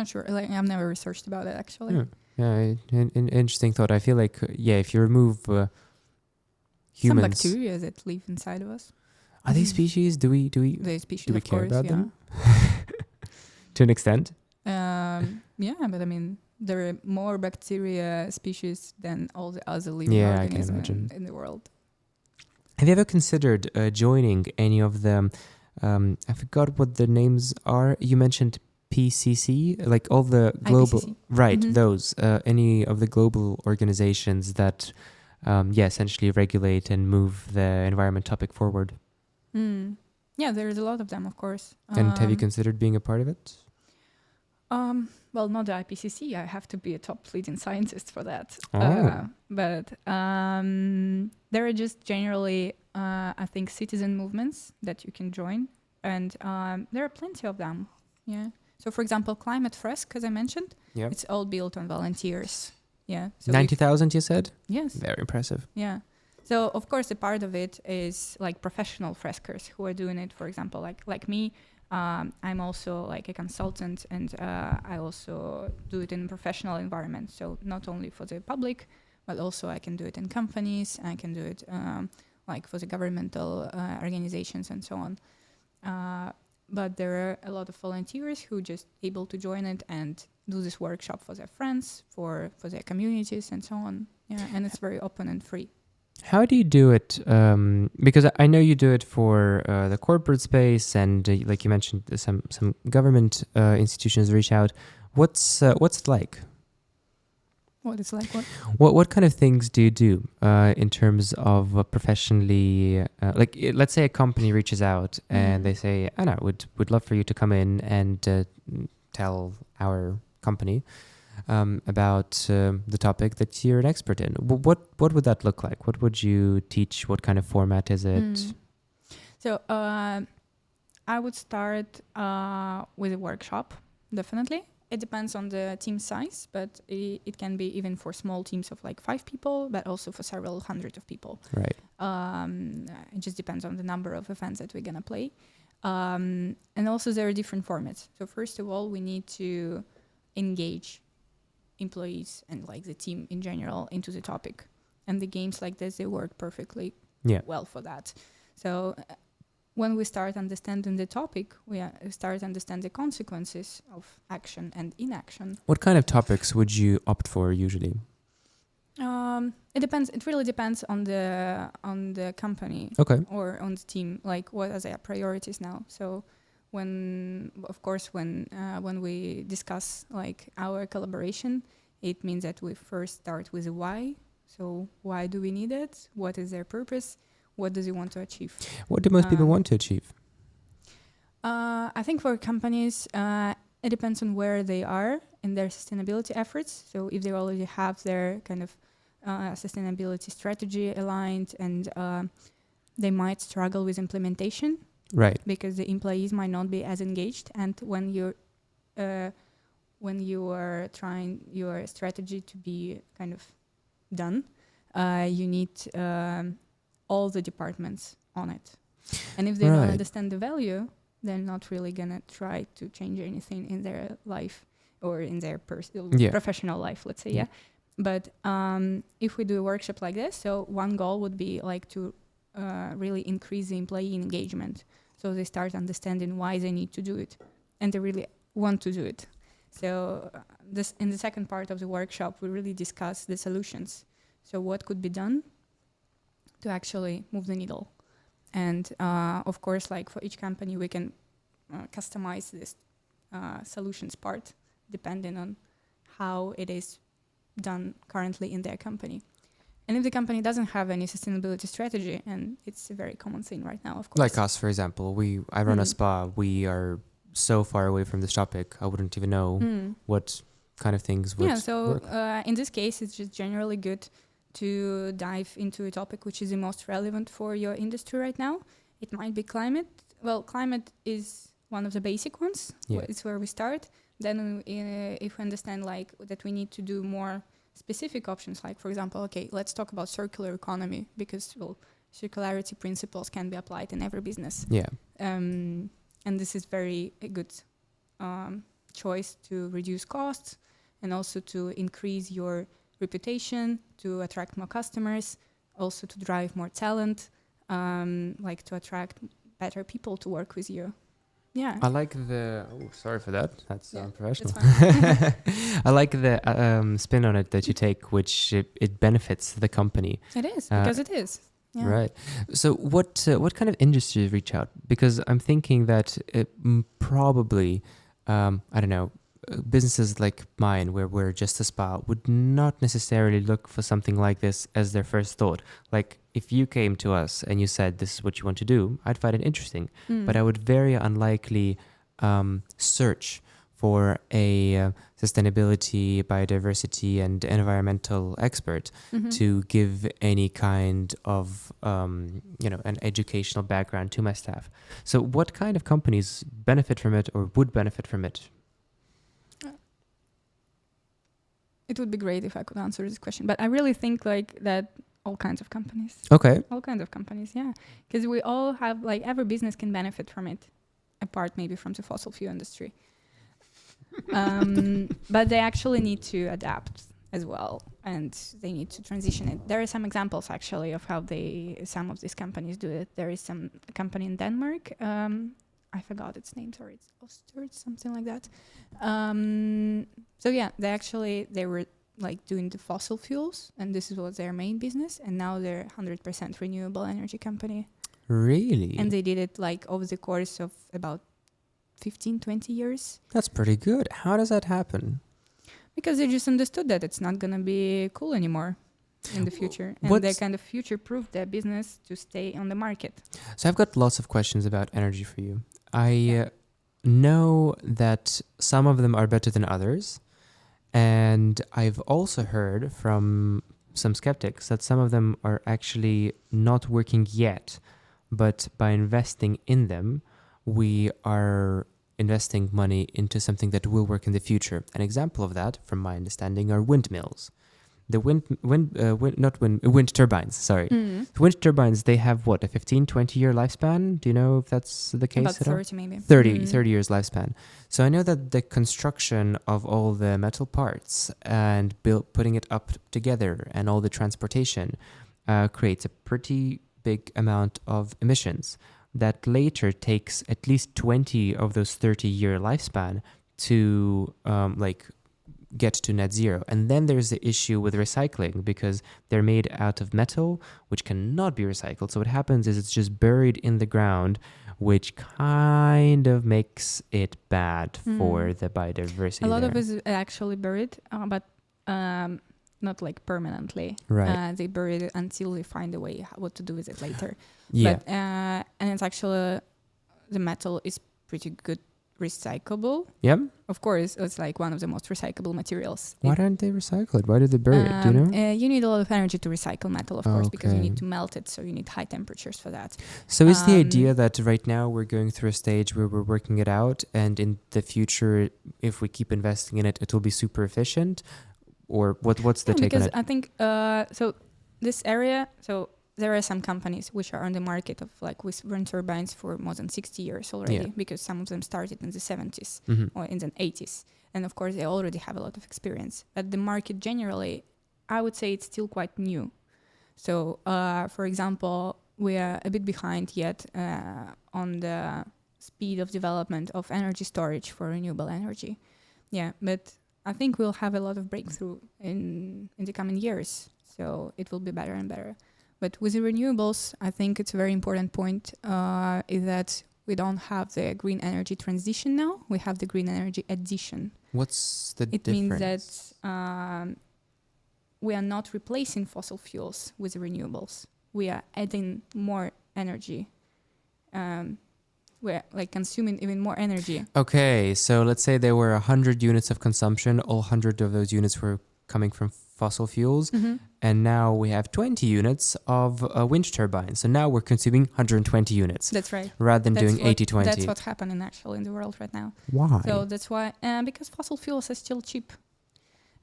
sure. Like I've never researched about it actually. Yeah, an interesting thought. I feel like, if you remove humans... Some bacteria that live inside of us. Are they species? Do we care about them? To an extent? Yeah, but I mean, there are more bacteria species than all the other living organisms in the world. Have you ever considered joining any of the... I forgot what the names are. You mentioned PCC, like all the global... IPCC. Right, Mm-hmm. those. Any of the global organizations that, essentially regulate and move the environment topic forward. Yeah, there's a lot of them, of course. And have you considered being a part of it? Well, not the IPCC. I have to be a top leading scientist for that. Oh. But there are just generally, I think, citizen movements that you can join. And there are plenty of them. Yeah. So, for example, Climate Fresk, as I mentioned, it's all built on volunteers. Yeah. So 90,000, you said? Yes. Very impressive. Yeah. So, of course, a part of it is like professional freskers who are doing it, for example, like me. I'm also like a consultant, and I also do it in a professional environment. So not only for the public, but also I can do it in companies. I can do it like for the governmental organizations and so on. But there are a lot of volunteers who just able to join it and do this workshop for their friends, for their communities and so on. Yeah, and it's very open and free. How do you do it? Because I know you do it for the corporate space, and like you mentioned, some government institutions reach out. What's it like? What it's like? What kind of things do you do in terms of professionally? Let's say a company reaches out and they say, "Anna, would love for you to come in and tell our company about the topic that you're an expert in." What would that look like? What would you teach? What kind of format is it? So I would start with a workshop, definitely. It depends on the team size, but it can be even for small teams of like 5 people, but also for several hundred of people. Right. It just depends on the number of events that we're going to play. And also there are different formats. So first of all, we need to engage employees and like the team in general into the topic. And the games like this, they work perfectly Yeah. well for that. So when we start understanding the topic, we start understand the consequences of action and inaction. What kind of topics would you opt for usually? It depends. It really depends on the company Okay. or on the team. Like, what are their priorities now? So, when we discuss like our collaboration, it means that we first start with the why. So, why do we need it? What is their purpose? What does it want to achieve? What do most people want to achieve? I think for companies, it depends on where they are in their sustainability efforts. So if they already have their kind of sustainability strategy aligned, and they might struggle with implementation, Right. because the employees might not be as engaged. And when you are trying your strategy to be kind of done, you need all the departments on it. And if they don't understand the value, they're not really gonna try to change anything in their life or in their professional life, let's say. Yeah. But if we do a workshop like this, so one goal would be like to really increase the employee engagement, so they start understanding why they need to do it and they really want to do it. So this in the second part of the workshop, we really discuss the solutions. So what could be done to actually move the needle. And of course, like for each company, we can customize this solutions part depending on how it is done currently in their company. And if the company doesn't have any sustainability strategy, and it's a very common thing right now, of course. Like us, for example, I run a spa. We are so far away from this topic. I wouldn't even know what kind of things would work. In this case, it's just generally good to dive into a topic which is the most relevant for your industry right now. It might be climate. Well, climate is one of the basic ones. Yeah. It's where we start. Then if we understand like that we need to do more specific options, like for example, okay, let's talk about circular economy, because circularity principles can be applied in every business. Yeah. And this is very a good choice to reduce costs and also to increase your reputation, to attract more customers, also to drive more talent, like to attract better people to work with you. Yeah. I like the... Oh, sorry for that. That's unprofessional. That's I like the spin on it that you take, which it benefits the company. It is, because it is. Yeah. Right. So what kind of industries reach out? Because I'm thinking that it probably, I don't know, businesses like mine, where we're just a spa, would not necessarily look for something like this as their first thought. Like if you came to us and you said this is what you want to do, I'd find it interesting, but I would very unlikely search for a sustainability, biodiversity, and environmental expert to give any kind of an educational background to my staff. So what kind of companies benefit from it or would benefit from it? It would be great if I could answer this question, but I really think like that all kinds of companies. Okay. All kinds of companies, yeah. Because we all have, like, every business can benefit from it, apart maybe from the fossil fuel industry. But they actually need to adapt as well, and they need to transition it. There are some examples actually of how some of these companies do it. There is some company in Denmark, I forgot its name, sorry, it's Oster, something like that. So yeah, they were like doing the fossil fuels, and this was their main business, and now they're 100% renewable energy company. Really? And they did it like over the course of about 15-20 years. That's pretty good. How does that happen? Because they just understood that it's not going to be cool anymore in the future, and they kind of future-proofed their business to stay on the market. So I've got lots of questions about energy for you. I know that some of them are better than others, and I've also heard from some skeptics that some of them are actually not working yet, but by investing in them, we are investing money into something that will work in the future. An example of that, from my understanding, are windmills. wind turbines. Sorry, wind turbines. They have what, a 15, 20-year lifespan. Do you know if that's the case About at all? 30 maybe. 30 years lifespan. So I know that the construction of all the metal parts and putting it up together and all the transportation creates a pretty big amount of emissions that later takes at least 20 of those 30-year lifespan to get to net zero. And then there's the issue with recycling, because they're made out of metal, which cannot be recycled. So what happens is it's just buried in the ground, which kind of makes it bad for the biodiversity. A lot there. of it is actually buried, but not like permanently. Right. They bury it until they find a way what to do with it later. Yeah. But, and it's actually, the metal is pretty good recyclable. Yep. Of course, it's like one of the most recyclable materials. Why don't they recycle it? Why do they bury it? Do you know? You need a lot of energy to recycle metal, of course, because you need to melt it. So you need high temperatures for that. So is the idea that right now we're going through a stage where we're working it out, and in the future, if we keep investing in it, it'll be super efficient? Or what's the take on it? Because I think, so this area, so there are some companies which are on the market of like with wind turbines for more than 60 years already, because some of them started in the 70s or in the 80s. And of course, they already have a lot of experience. But the market generally, I would say it's still quite new. So, for example, we are a bit behind yet on the speed of development of energy storage for renewable energy. Yeah, but I think we'll have a lot of breakthrough in the coming years. So it will be better and better. But with the renewables, I think it's a very important point is that we don't have the green energy transition now. We have the green energy addition. What's the difference? It means that we are not replacing fossil fuels with renewables. We are adding more energy. We're like consuming even more energy. Okay, so let's say there were 100 units of consumption. All 100 of those units were coming from fossil fuels. And now we have 20 units of wind turbines. So now we're consuming 120 units. That's right. Rather than doing 80-20. That's what's happening actually in the world right now. Why? So that's why, because fossil fuels are still cheap.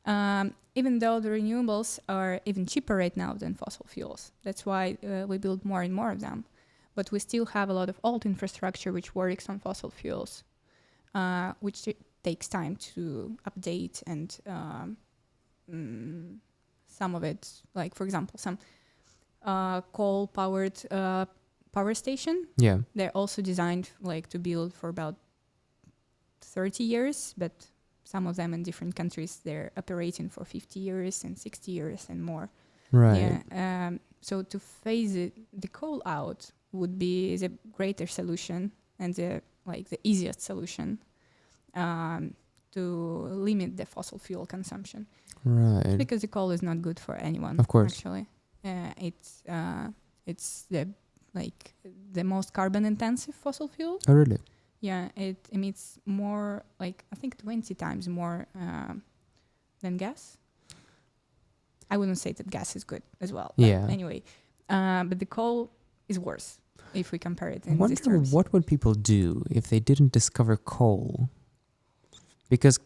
Even though the renewables are even cheaper right now than fossil fuels. That's why we build more and more of them. But we still have a lot of old infrastructure which works on fossil fuels, which takes time to update, and some of it, like for example, some coal-powered power station. Yeah. They're also designed like to build for about 30 years, but some of them in different countries, they're operating for 50 years and 60 years and more. Right. Yeah. So to phase the coal out would be the greater solution and the easiest solution to limit the fossil fuel consumption. Right. Because the coal is not good for anyone. Of course. Actually, it's the most carbon intensive fossil fuel. Oh, really? Yeah, it emits more, like I think 20 times more than gas. I wouldn't say that gas is good as well. Yeah. Anyway, but the coal is worse if we compare it in I these wonder terms. what would people do if they didn't discover coal? Because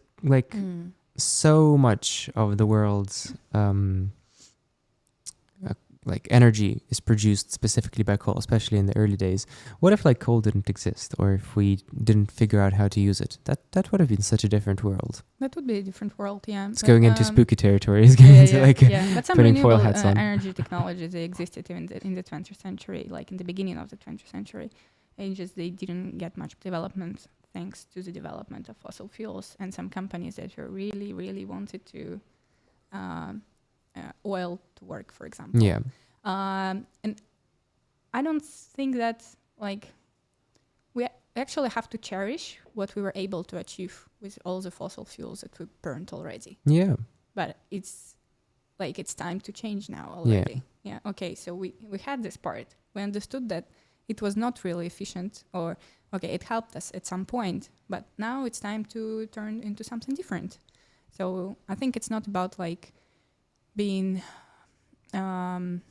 so much of the world's energy is produced specifically by coal, especially in the early days. What if coal didn't exist, or if we didn't figure out how to use it? That would have been such a different world. That would be a different world, yeah. It's going into spooky territory. It's going into But some putting foil renewable hats on. energy technologies, they existed in the 20th century, like in the beginning of the 20th century. And just they didn't get much development thanks to the development of fossil fuels and some companies that were really, really wanted to oil to work, for example. Yeah. And I don't think that we actually have to cherish what we were able to achieve with all the fossil fuels that we burned already. Yeah. But it's time to change now already. Yeah. Okay. So we had this part. We understood that it was not really efficient, or it helped us at some point, but now it's time to turn into something different. So I think it's not about being trying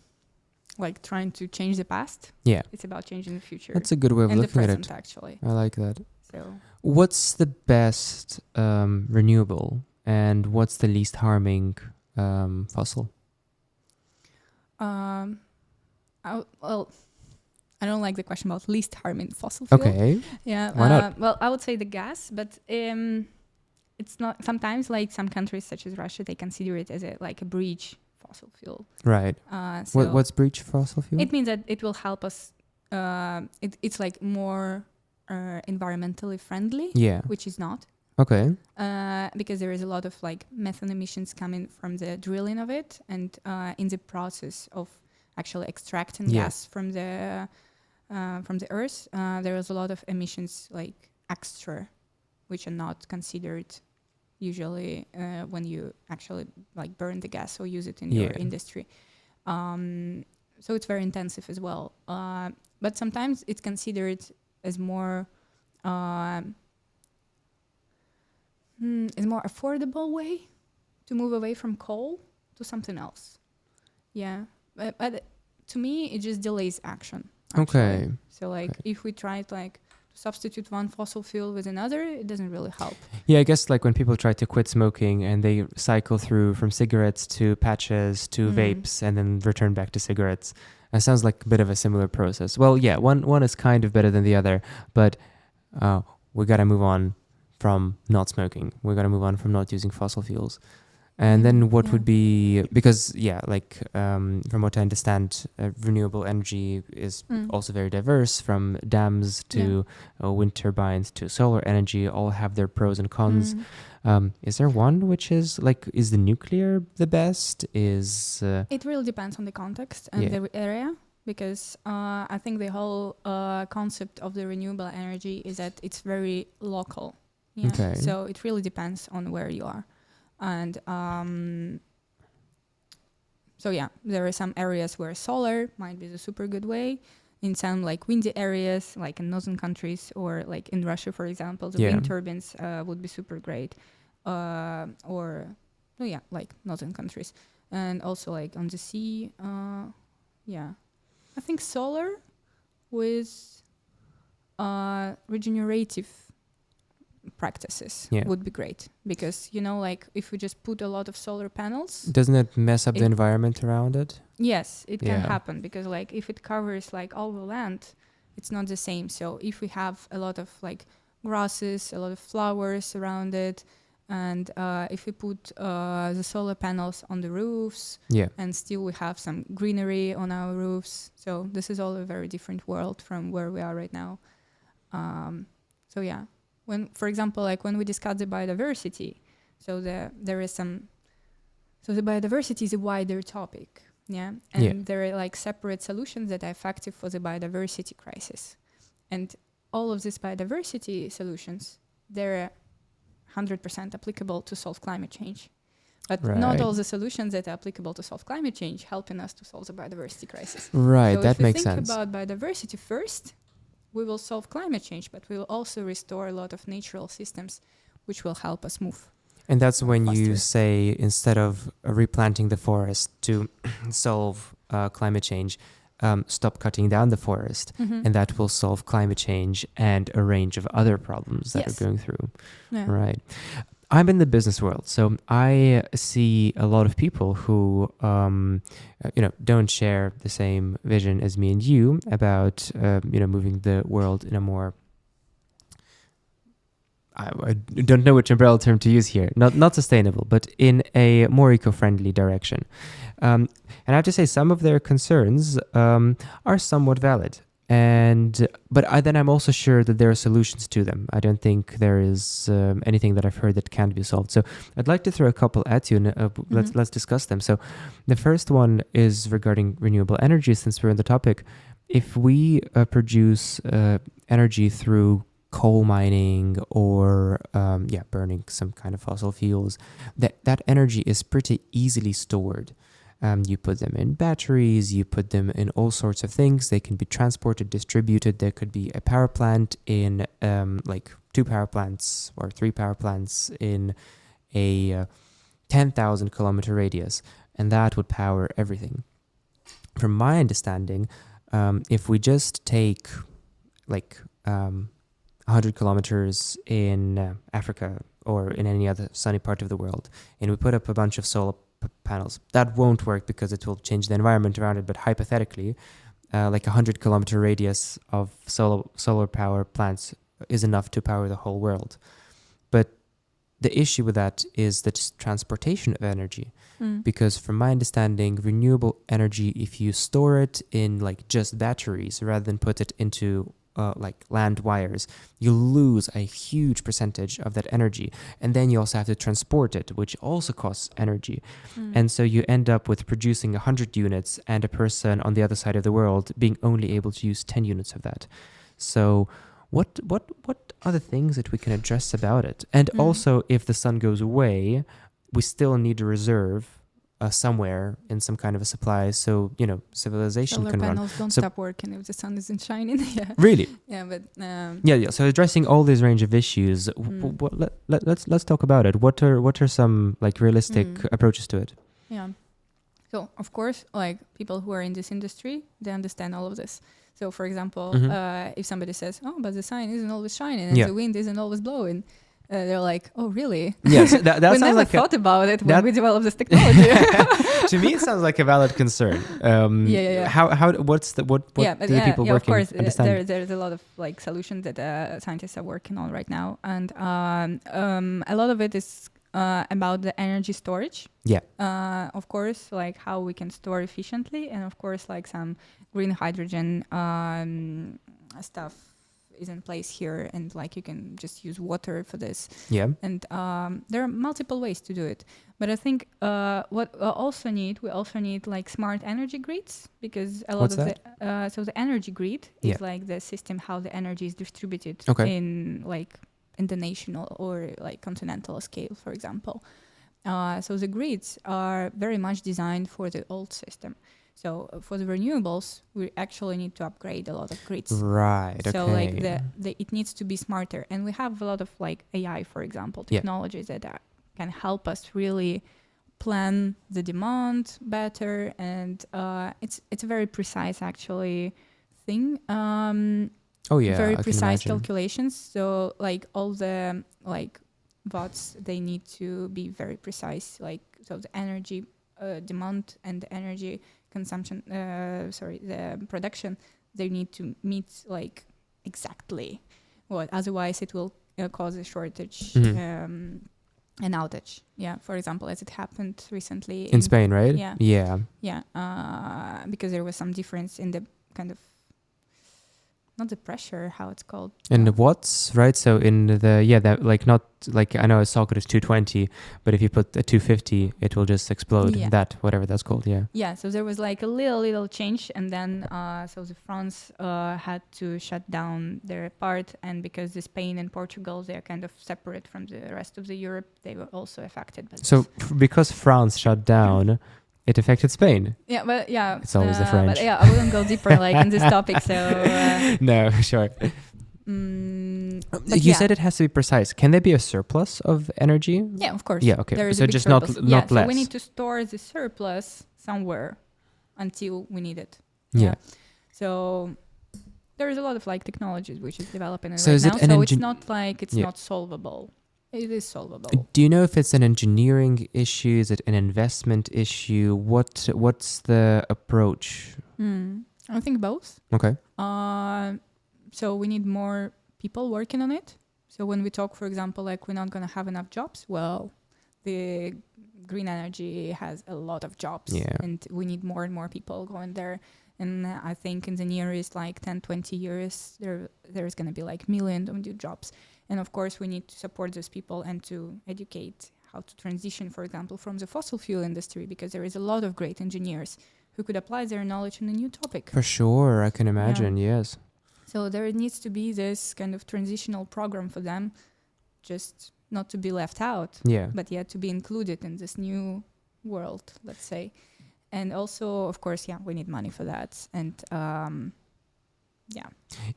to change the past. Yeah. It's about changing the future. That's a good way of and looking the at present, it. Actually. I like that. So what's the best renewable, and what's the least harming fossil? Well, I don't like the question about least harming fossil fuel. Okay. Yeah. Why not? Well, I would say the gas, but it's not. Sometimes, like some countries such as Russia, they consider it as a breach fossil fuel. Right. So What's breach fossil fuel? it means that it will help us. It's like more environmentally friendly, Yeah. which is not. Okay. Because there is a lot of like methane emissions coming from the drilling of it, and in the process of actually extracting gas from the earth, there is a lot of emissions like extra, which are not considered usually when you actually like burn the gas or use it in your industry. So it's very intensive as well. But sometimes it's considered as more affordable way to move away from coal to something else. Yeah, but to me, it just delays action. Actually. Okay. So if we try to substitute one fossil fuel with another, it doesn't really help. Yeah, I guess like when people try to quit smoking and they cycle through from cigarettes to patches to vapes and then return back to cigarettes, it sounds like a bit of a similar process. Well, yeah, one is kind of better than the other, but we got to move on from not smoking. We got to move on from not using fossil fuels. And then what would be, because from what I understand, renewable energy is also very diverse, from dams to wind turbines to solar energy, all have their pros and cons. Is there one which is is the nuclear the best? It really depends on the context and the area, because I think the whole concept of the renewable energy is that it's very local. Yeah. Okay. So it really depends on where you are. And there are some areas where solar might be the super good way. In some windy areas, like in northern countries or like in Russia, for example, the wind turbines would be super great. Like northern countries. And also on the sea, I think solar with regenerative practices would be great, because if we just put a lot of solar panels, doesn't it mess up the environment around it? Yes, it can happen, because if it covers all the land, it's not the same. So if we have a lot of grasses, a lot of flowers around it, and if we put the solar panels on the roofs, and still we have some greenery on our roofs, so this is all a very different world from where we are right now. When, for example, when we discuss the biodiversity, the biodiversity is a wider topic, and there are separate solutions that are effective for the biodiversity crisis, and all of these biodiversity solutions, they're 100% applicable to solve climate change, but not all the solutions that are applicable to solve climate change helping us to solve the biodiversity crisis. Right, so that makes sense. If we think about biodiversity first, we will solve climate change, but we will also restore a lot of natural systems, which will help us move. And that's when you say, instead of replanting the forest to solve climate change, stop cutting down the forest, and that will solve climate change and a range of other problems that are going through. Yeah. Right. I'm in the business world, so I see a lot of people who, don't share the same vision as me and you about, moving the world in a more, I don't know which umbrella term to use here, not sustainable, but in a more eco-friendly direction. And I have to say, some of their concerns are somewhat valid. But then I'm also sure that there are solutions to them. I don't think there is anything that I've heard that can't be solved. So I'd like to throw a couple at you, and let's discuss them. So the first one is regarding renewable energy, since we're on the topic. If we produce energy through coal mining or burning some kind of fossil fuels, that energy is pretty easily stored. You put them in batteries, you put them in all sorts of things. They can be transported, distributed. There could be a power plant in 2 power plants or 3 power plants in a 10,000 kilometer radius, and that would power everything. From my understanding, if we just take 100 kilometers in Africa or in any other sunny part of the world, and we put up a bunch of solar panels. That won't work because it will change the environment around it. But hypothetically, like 100-kilometer radius of solar power plants is enough to power the whole world. But the issue with that is the transportation of energy. Because from my understanding, renewable energy, if you store it in like just batteries rather than put it into like land wires, you lose a huge percentage of that energy. And then you also have to transport it, which also costs energy. And so you end up with producing 100 units and a person on the other side of the world being only able to use 10 units of that. So what are the things that we can address about it? And also, if the sun goes away, we still need a reserve somewhere in some kind of a supply, so civilization Solar can run. panels don't stop working if the sun isn't shining. Yeah. Really? Yeah, but yeah. So addressing all these range of issues, let's talk about it. What are some like realistic approaches to it? Yeah. So of course, like people who are in this industry, they understand all of this. So for example, if somebody says, "Oh, but the sun isn't always shining and the wind isn't always blowing," they're like, "Oh, really?" Yes, that we sounds never like thought about it when we developed this technology. To me, it sounds like a valid concern. How? What do the people working of course, understand? There's a lot of like solutions that scientists are working on right now, and a lot of it is about the energy storage. Yeah. Of course, like how we can store efficiently, and of course, like some green hydrogen stuff is in place here, and like you can just use water for this. Yeah. And there are multiple ways to do it. But I think what we also need like smart energy grids, because a lot so the energy grid is like the system how the energy is distributed in the national or like continental scale, for example. So the grids are very much designed for the old system. So for the renewables, we actually need to upgrade a lot of grids. Right. So like it needs to be smarter, and we have a lot of like AI, for example, technologies that can help us really plan the demand better, and it's a very precise actually thing. Very precise calculations. So like all the like watts, they need to be very precise. Like so the energy demand and the energy consumption, the production, they need to meet like exactly what. Otherwise, it will cause a shortage, an outage. Yeah, for example, as it happened recently in Spain, right? Yeah. Because there was some difference in the kind of not the pressure, how it's called. In the watts, right? So in that like not like I know a socket is 220, but if you put a 250, it will just explode. That whatever that's called. Yeah. Yeah. So there was like a little change, and then so the France had to shut down their part, and because the Spain and Portugal, they are kind of separate from the rest of the Europe, they were also affected. Because France shut down. It affected Spain. Yeah, but it's always the French. But I wouldn't go deeper like in this topic. So no, sure. You said it has to be precise. Can there be a surplus of energy? Yeah, of course. Yeah, okay. There is so just not less. So we need to store the surplus somewhere until we need it. Yeah. So there is a lot of like technologies which is developing right is now. So it's not like it's not solvable. It is solvable. Do you know if it's an engineering issue? Is it an investment issue? What's the approach? I think both. Okay. So we need more people working on it. So when we talk, for example, like we're not going to have enough jobs, well, the green energy has a lot of jobs, and we need more and more people going there. And I think in the nearest like 10, 20 years, there's going to be like millions of new jobs. And of course, we need to support those people and to educate how to transition, for example, from the fossil fuel industry, because there is a lot of great engineers who could apply their knowledge in a new topic. For sure, I can imagine, yes. So there needs to be this kind of transitional program for them, just not to be left out, but to be included in this new world, let's say. And also, of course, we need money for that. And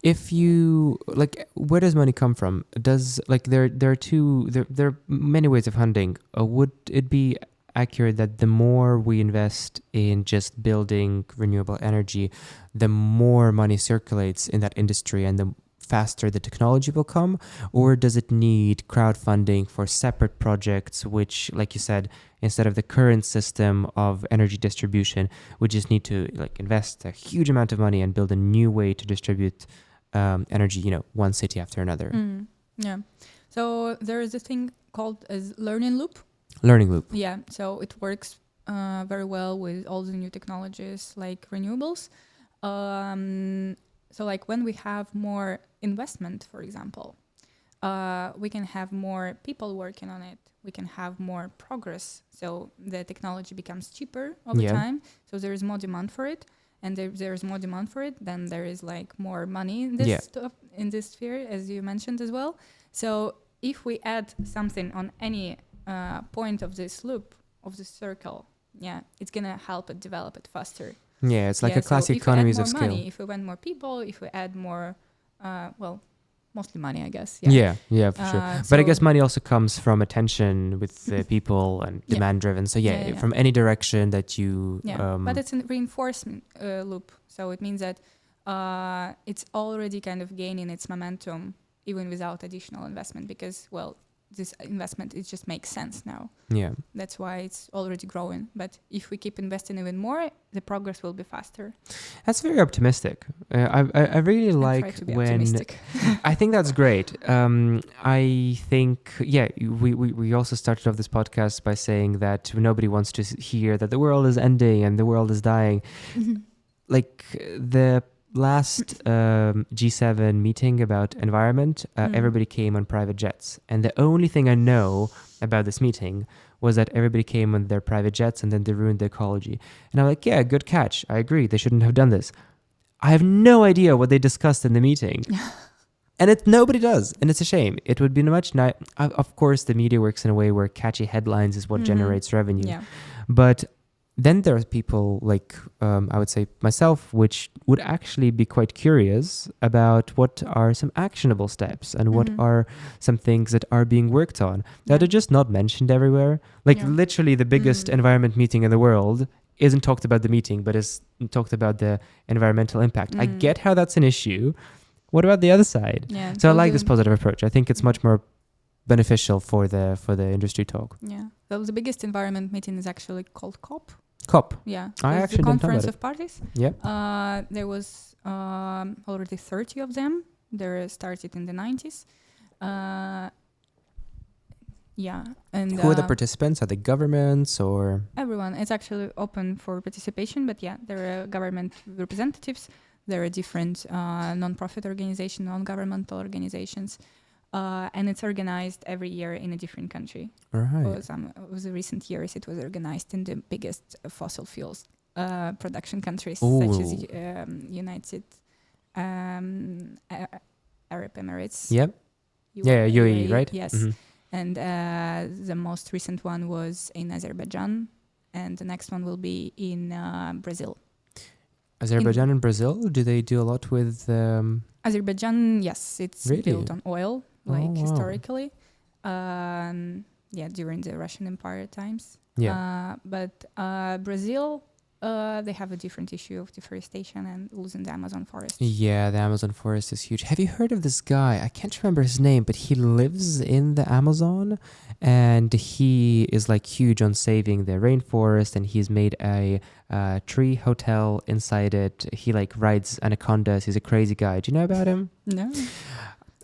if you like, where does money come from? Does like there are many ways of funding. Would it be accurate that the more we invest in just building renewable energy, the more money circulates in that industry and the faster the technology will come, or does it need crowdfunding for separate projects, which, like you said, instead of the current system of energy distribution, we just need to like invest a huge amount of money and build a new way to distribute energy, one city after another. Yeah. So there is a thing called as learning loop. Learning loop. Yeah. So it works very well with all the new technologies like renewables. So like when we have more investment, for example, we can have more people working on it. We can have more progress. So the technology becomes cheaper over time. So there is more demand for it. And if there is more demand for it, then there is like more money in this stuff, in this sphere, as you mentioned as well. So if we add something on any point of this loop, of this circle, it's going to help it develop it faster. Yeah, it's like a classic economies of scale. Money, if we want more people, if we add more, mostly money, I guess. Yeah, for sure. But I guess money also comes from attention with people and demand driven. So from any direction that you... but it's a reinforcement loop. So it means that it's already kind of gaining its momentum even without additional investment because, this investment, it just makes sense now. Yeah. That's why it's already growing. But if we keep investing even more, the progress will be faster. That's very optimistic. I really like when... I think that's great. I think, we also started off this podcast by saying that nobody wants to hear that the world is ending and the world is dying. Like the last G7 meeting about environment, everybody came on private jets. And the only thing I know about this meeting was that everybody came on their private jets and then they ruined the ecology. And I'm like, yeah, good catch. I agree. They shouldn't have done this. I have no idea what they discussed in the meeting. And nobody does. And it's a shame. It would be much nice. Of course, the media works in a way where catchy headlines is what generates revenue. Yeah. But then there are people like, I would say myself, which would actually be quite curious about what are some actionable steps and what are some things that are being worked on that are just not mentioned everywhere. Like literally the biggest environment meeting in the world isn't talked about the meeting, but is talked about the environmental impact. I get how that's an issue. What about the other side? Yeah, so I like this positive approach. I think it's much more beneficial for the industry talk. Yeah. So the biggest environment meeting is actually called COP. COP. Yeah. I actually the don't know Conference about of Parties. Yeah. There was already 30 of them. They started in the 90s. And who are the participants? Are they governments or? Everyone. It's actually open for participation, but there are government representatives. There are different non-profit organizations, non-governmental organizations. And it's organized every year in a different country. Right. Over the recent years, it was organized in the biggest fossil fuels production countries, such as United Arab Emirates. Yep. UAE, right? Yes. And the most recent one was in Azerbaijan, and the next one will be in Brazil. Azerbaijan and Brazil, do they do a lot with... Azerbaijan, yes, it's really? built on oil, historically. During the Russian Empire times. Yeah. But Brazil, they have a different issue of deforestation and losing the Amazon forest. Yeah, the Amazon forest is huge. Have you heard of this guy? I can't remember his name, but he lives in the Amazon and he is like huge on saving the rainforest, and he's made a tree hotel inside it. He like rides anacondas. He's a crazy guy. Do you know about him? No.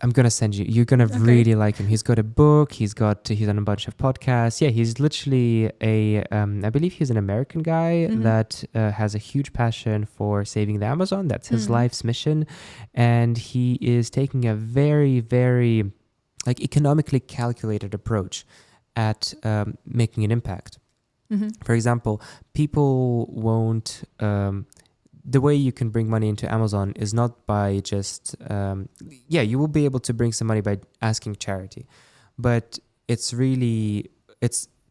I'm going to send you. You're going to really like him. He's got a book. He's on a bunch of podcasts. Yeah, he's literally I believe he's an American guy that has a huge passion for saving the Amazon. That's his life's mission. And he is taking a very, very like economically calculated approach at making an impact. For example, people won't... the way you can bring money into Amazon is not by just, you will be able to bring some money by asking charity, but it's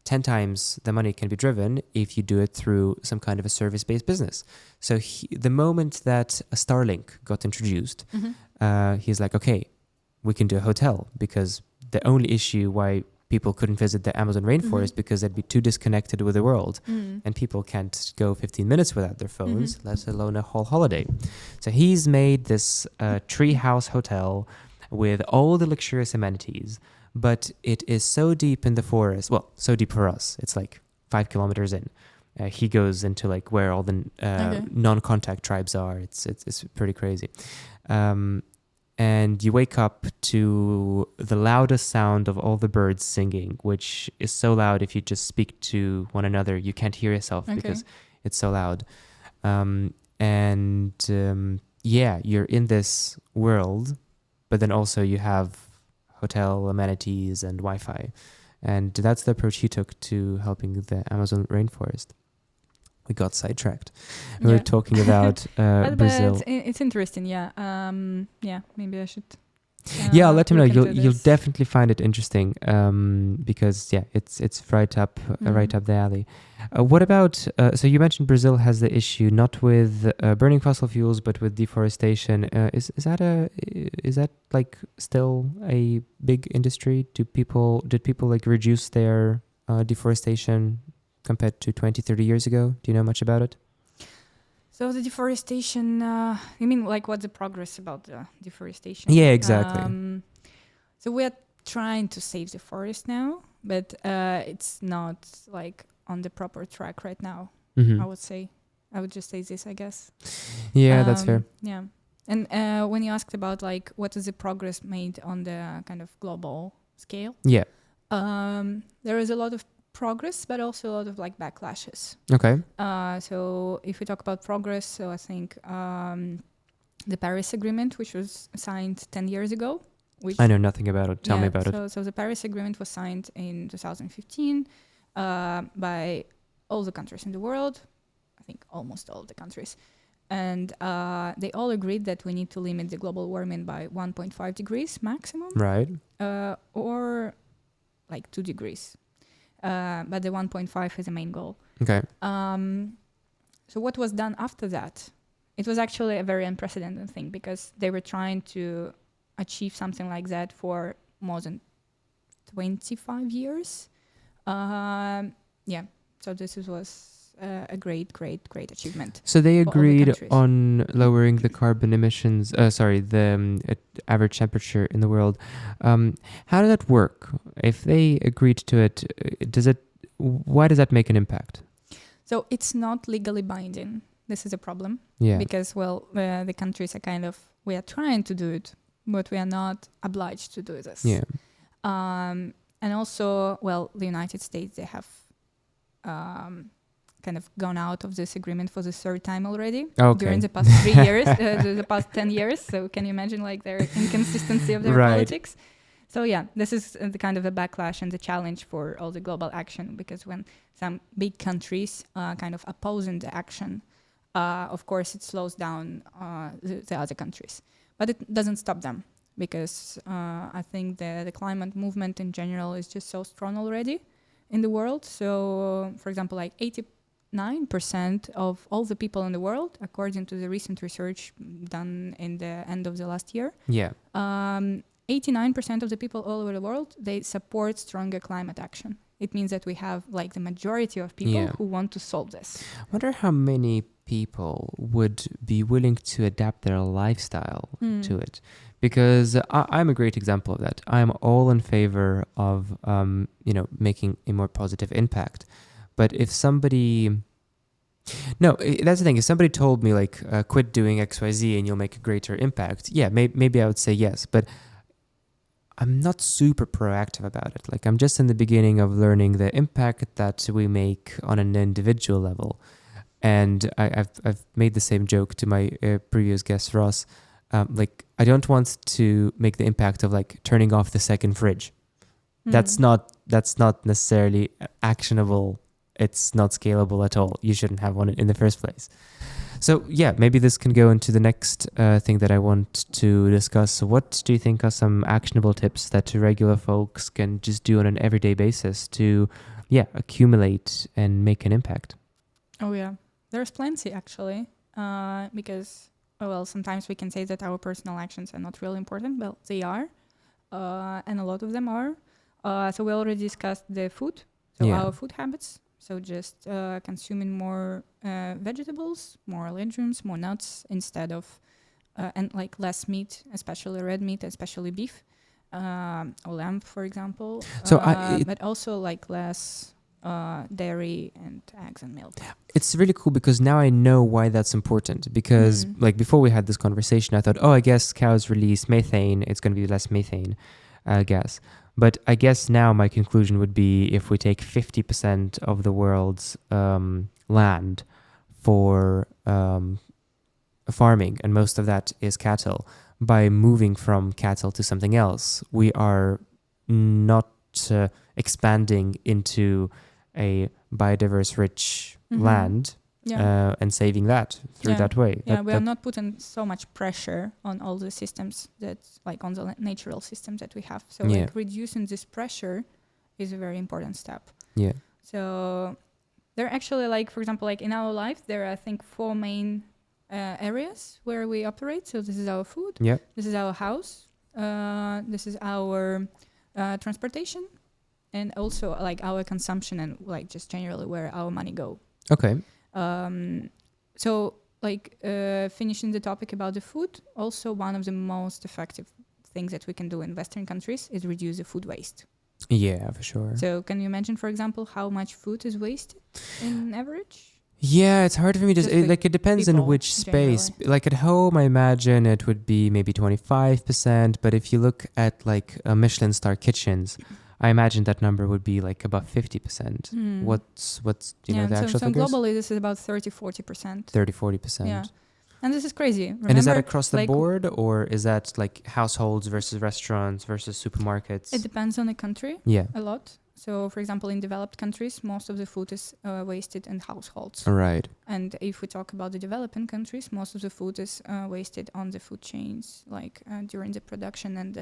10 times the money can be driven if you do it through some kind of a service-based business. So the moment that a Starlink got introduced, he's like, okay, we can do a hotel, because the only issue why people couldn't visit the Amazon rainforest because they'd be too disconnected with the world. And people can't go 15 minutes without their phones, let alone a whole holiday. So he's made this treehouse hotel with all the luxurious amenities, but it is so deep in the forest. Well, so deep for us. It's like 5 kilometers in. He goes into like where all the non-contact tribes are. It's pretty crazy. And you wake up to the loudest sound of all the birds singing, which is so loud if you just speak to one another, you can't hear yourself because it's so loud. You're in this world, but then also you have hotel amenities and Wi-Fi. And that's the approach he took to helping the Amazon rainforest. We got sidetracked. We were talking about Brazil. It's interesting, maybe I should. I'll let him know. You'll definitely find it interesting because it's right up the alley. What about? So you mentioned Brazil has the issue not with burning fossil fuels, but with deforestation. Is that like still a big industry? Did people like reduce their deforestation compared to 20, 30 years ago? Do you know much about it? So the deforestation, you mean like what's the progress about the deforestation? Yeah, exactly. So we are trying to save the forest now, but it's not like on the proper track right now, I would say. I would just say this, I guess. Yeah, that's fair. Yeah. And when you asked about like what is the progress made on the kind of global scale? Yeah. There is a lot of progress, but also a lot of like backlashes. Okay. So if we talk about progress, so I think the Paris Agreement, which was signed 10 years ago. Which I know nothing about it. Tell me about it. So the Paris Agreement was signed in 2015 by all the countries in the world. I think almost all of the countries. And they all agreed that we need to limit the global warming by 1.5 degrees maximum. Right. Or like 2 degrees. But the 1.5 is the main goal. Okay. So what was done after that? It was actually a very unprecedented thing because they were trying to achieve something like that for more than 25 years. So this was a great achievement. So they agreed on lowering the carbon emissions, the average temperature in the world. How did that work? If they agreed to it, why does that make an impact? So it's not legally binding. This is a problem. Yeah. Because, the countries are we are trying to do it, but we are not obliged to do this. Yeah. And also, the United States, they have kind of gone out of this agreement for the third time already during the past 3 years, the past 10 years. So can you imagine like their inconsistency of their politics? So this is the kind of a backlash and the challenge for all the global action, because when some big countries kind of opposing the action, of course it slows down the other countries, but it doesn't stop them, because I think the climate movement in general is just so strong already in the world. So for example, like 89% of all the people in the world, according to the recent research done in the end of the last year, 89% of the people all over the world, they support stronger climate action. It means that we have like the majority of people who want to solve this. I wonder how many people would be willing to adapt their lifestyle to it. Because I'm a great example of that. I'm all in favor of, making a more positive impact. But if somebody... No, that's the thing. If somebody told me, like, quit doing XYZ and you'll make a greater impact, maybe I would say yes. But I'm not super proactive about it. Like, I'm just in the beginning of learning the impact that we make on an individual level. And I've made the same joke to my previous guest, Ross. I don't want to make the impact of like turning off the second fridge. That's not necessarily actionable. It's not scalable at all. You shouldn't have one in the first place. So maybe this can go into the next thing that I want to discuss. So what do you think are some actionable tips that regular folks can just do on an everyday basis to accumulate and make an impact? Oh yeah, there's plenty actually, because sometimes we can say that our personal actions are not really important. Well, they are, and a lot of them are. So we already discussed the food, so our food habits. So just consuming more vegetables, more legumes, more nuts instead of and like less meat, especially red meat, especially beef, or lamb, for example. So but also like less dairy and eggs and milk. It's really cool because now I know why that's important. Because like before we had this conversation, I thought, I guess cows release methane. It's going to be less methane gas. But I guess now my conclusion would be if we take 50% of the world's land for farming, and most of that is cattle, by moving from cattle to something else, we are not expanding into a biodiverse rich land and saving that through that way. Yeah, we are not putting so much pressure on all the systems that, like on the natural systems that we have. So like reducing this pressure is a very important step. Yeah. So there are actually, like, for example, like in our life, there are, I think, 4 main areas where we operate. So this is our food. Yeah. This is our house. This is our transportation. And also like our consumption and like just generally where our money go. Okay. So like finishing the topic about the food, also one of the most effective things that we can do in Western countries is reduce the food waste. Yeah, for sure. So can you imagine, for example, how much food is wasted in average? Yeah, it's hard for me to it depends on which space. Generally. Like at home, I imagine it would be maybe 25%. But if you look at like Michelin star kitchens, I imagine that number would be like above 50%. What's you know, the actual figures? So globally, this is about 30-40%. 30-40%. Yeah. And this is crazy. Remember, and is that across the board, or is that like households versus restaurants versus supermarkets? It depends on the country. Yeah. A lot. So, for example, in developed countries, most of the food is wasted in households. Right. And if we talk about the developing countries, most of the food is wasted on the food chains, like during the production and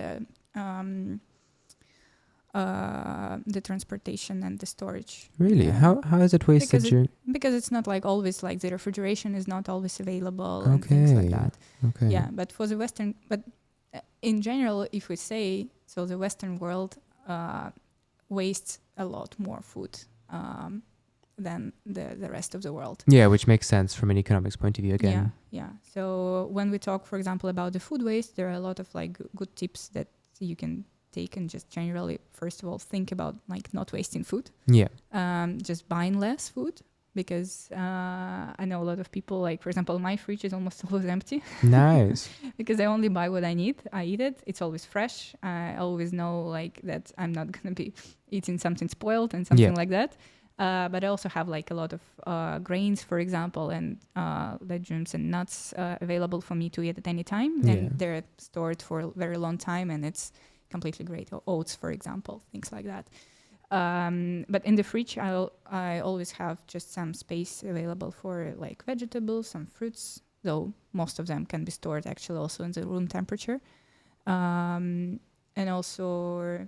the transportation and the storage. Really? How is it wasted? Because it's not like always, like the refrigeration is not always available and things like that. Okay. Yeah, but for the Western, but in general, if we say, so the Western world wastes a lot more food than the rest of the world. Yeah, which makes sense from an economics point of view again. Yeah. So when we talk, for example, about the food waste, there are a lot of like good tips that you can take and just generally, first of all, think about like not wasting food. Yeah. Just buying less food, because I know a lot of people, like, for example, my fridge is almost always empty. Nice. Because I only buy what I need. I eat it. It's always fresh. I always know like that I'm not going to be eating something spoiled and something like that. But I also have like a lot of grains, for example, and legumes and nuts available for me to eat at any time. And they're stored for a very long time, and it's completely great. Or oats, for example, things like that. But in the fridge, I always have just some space available for like vegetables, some fruits, though most of them can be stored actually also in the room temperature. And also,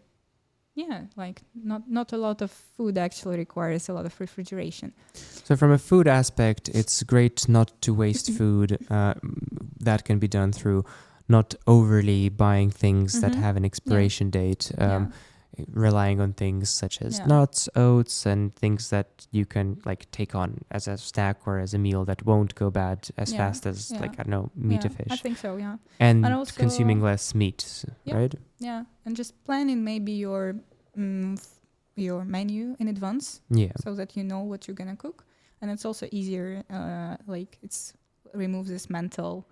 like not a lot of food actually requires a lot of refrigeration. So from a food aspect, it's great not to waste food. That can be done through not overly buying things that have an expiration date. Relying on things such as nuts, oats, and things that you can like take on as a snack or as a meal that won't go bad as fast as like, I don't know, meat or fish. I think so, yeah. And also consuming less meat, right? Yeah, and just planning maybe your menu in advance, so that you know what you're gonna cook, and it's also easier. Like it's removes this mental,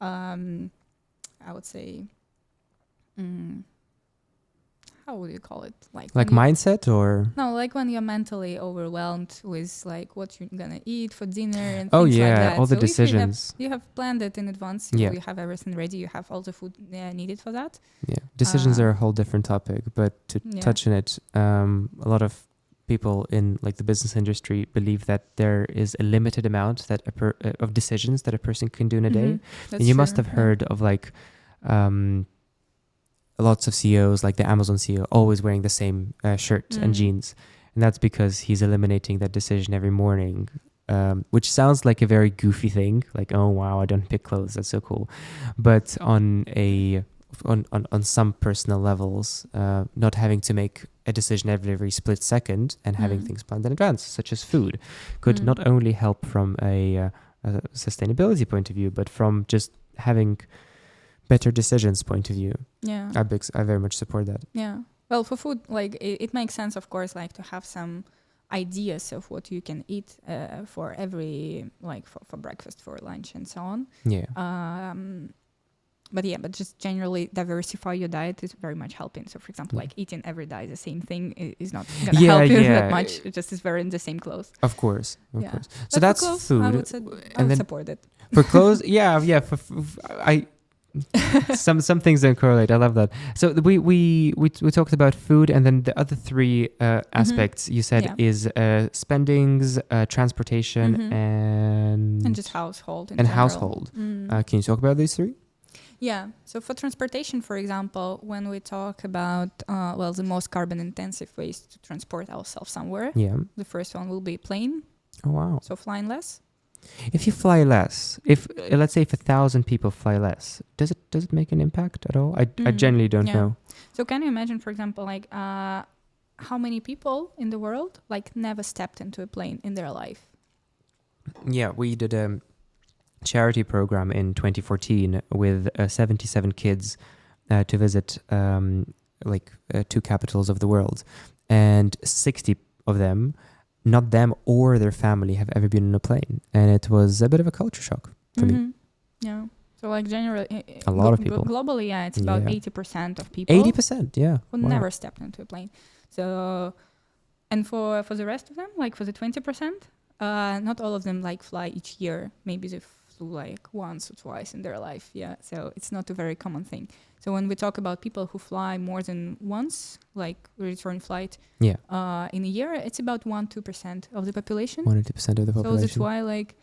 I would say. How would you call it? Like mindset, or? No, like when you're mentally overwhelmed with like what you're gonna eat for dinner and things like that. All the decisions. You have planned it in advance. You have everything ready. You have all the food needed for that. Yeah, decisions are a whole different topic, but to touch on it, a lot of people in like the business industry believe that there is a limited amount that of decisions that a person can do in a day. And you must have heard of like lots of CEOs, like the Amazon CEO, always wearing the same shirt and jeans. And that's because he's eliminating that decision every morning, which sounds like a very goofy thing. Like, oh, wow, I don't pick clothes. That's so cool. But on some personal levels, not having to make a decision every split second and having things planned in advance, such as food, could not only help from a sustainability point of view, but from just having better decisions point of view. Yeah. I very much support that. Yeah. Well, for food, like it makes sense, of course, like to have some ideas of what you can eat for every, like for breakfast, for lunch, and so on. Yeah. But just generally diversify your diet is very much helping. So, for example, like eating every day the same thing is not going to help you that much. It just is wearing the same clothes. Of course. But so that's clothes, food. I would support it. For clothes, some things don't correlate. I love that. So we talked about food, and then the other three aspects you said is spendings, transportation, and just household. Household. Can you talk about these three? Yeah. So for transportation, for example, when we talk about the most carbon intensive ways to transport ourselves somewhere, the first one will be plane. Oh wow! So flying less. If you fly less, let's say if 1,000 people fly less, does it make an impact at all? I generally don't know. So can you imagine, for example, like how many people in the world like never stepped into a plane in their life? Yeah, we did a charity program in 2014 with 77 kids to visit two capitals of the world, and 60 of them, not them or their family, have ever been on a plane, and it was a bit of a culture shock for me. Yeah. So like generally, a lot of people globally, it's about 80% of people. 80%, yeah, who never stepped into a plane. So, and for the rest of them, like for the 20%, not all of them like fly each year. Maybe they flew like once or twice in their life. Yeah. So it's not a very common thing. So when we talk about people who fly more than once, like return flight, in a year, it's about 1-2% of the population. 1-2% of the population. So that's why, like,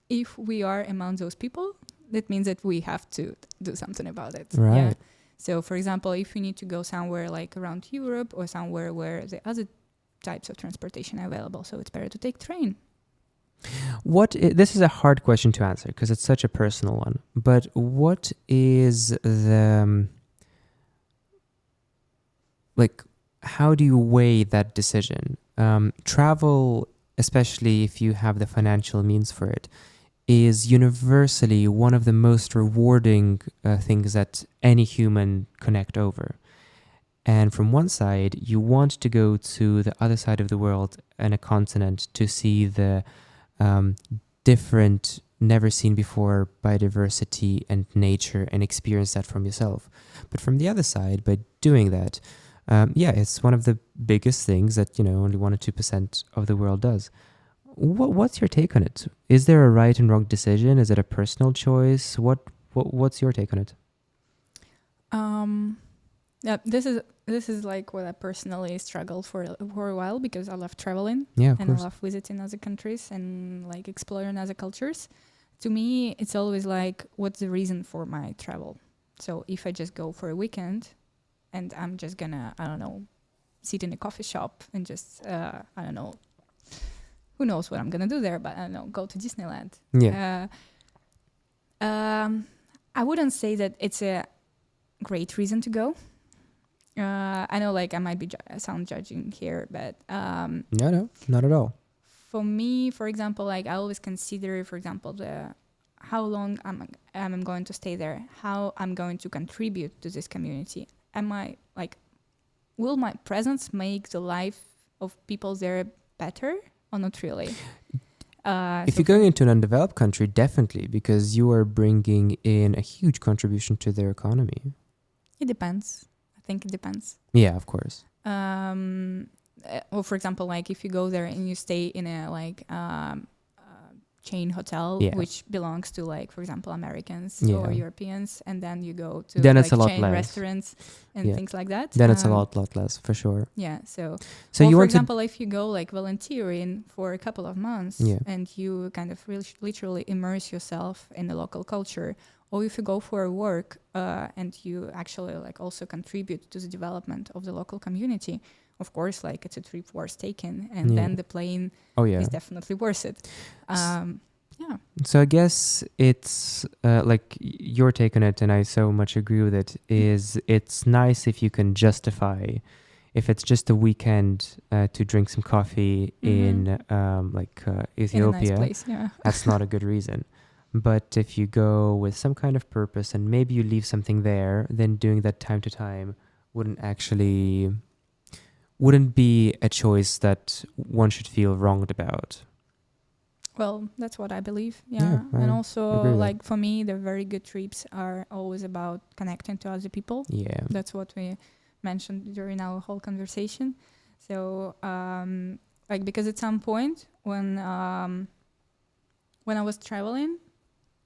if we are among those people, that means that we have to do something about it. Right. Yeah. So, for example, if you need to go somewhere like around Europe or somewhere where the other types of transportation are available, so it's better to take train. This is a hard question to answer because it's such a personal one, but what is the, how do you weigh that decision? Travel, especially if you have the financial means for it, is universally one of the most rewarding things that any human connect over. And from one side, you want to go to the other side of the world and a continent to see the different, never seen before biodiversity and nature and experience that from yourself. But from the other side, by doing that, it's one of the biggest things that, only 1 or 2% of the world does. What's your take on it? Is there a right and wrong decision? Is it a personal choice? What's your take on it? Yeah, this is like what I personally struggled for a while because I love traveling and I love visiting other countries and like exploring other cultures. To me, it's always like, what's the reason for my travel? So if I just go for a weekend and I'm just gonna, I don't know, sit in a coffee shop and just, I don't know, who knows what I'm gonna do there, but I don't know, go to Disneyland. Yeah. I wouldn't say that it's a great reason to go. I know, like, I might be sound judging here, but no, not at all. For me, for example, like I always consider, for example, how long I'm going to stay there, how I'm going to contribute to this community. Will my presence make the life of people there better or not really? If you're going into an undeveloped country, definitely, because you are bringing in a huge contribution to their economy. It depends. I think it depends. Yeah, of course. Or for example, like if you go there and you stay in a chain hotel, which belongs to, like, for example, Americans or Europeans, and then you go to then like it's a lot chain less. restaurants and things like that. Then it's a lot less for sure. Yeah. So you for example, if you go like volunteering for a couple of months and you kind of literally immerse yourself in the local culture, or if you go for work and you actually like also contribute to the development of the local community, of course, like it's a trip worth taking, and then the plane is definitely worth it. Yeah. So I guess it's like your take on it, and I so much agree with it, is it's nice if you can justify, if it's just a weekend to drink some coffee in In a nice Ethiopia, place. Yeah. that's not a good reason. But if you go with some kind of purpose and maybe you leave something there, then doing that time to time wouldn't be a choice that one should feel wronged about. Well, that's what I believe. Yeah, Yeah. I And agree also, with that. like, for me, the very good trips are always about connecting to other people. Yeah. That's what we mentioned during our whole conversation. So, like, because at some point when I was traveling,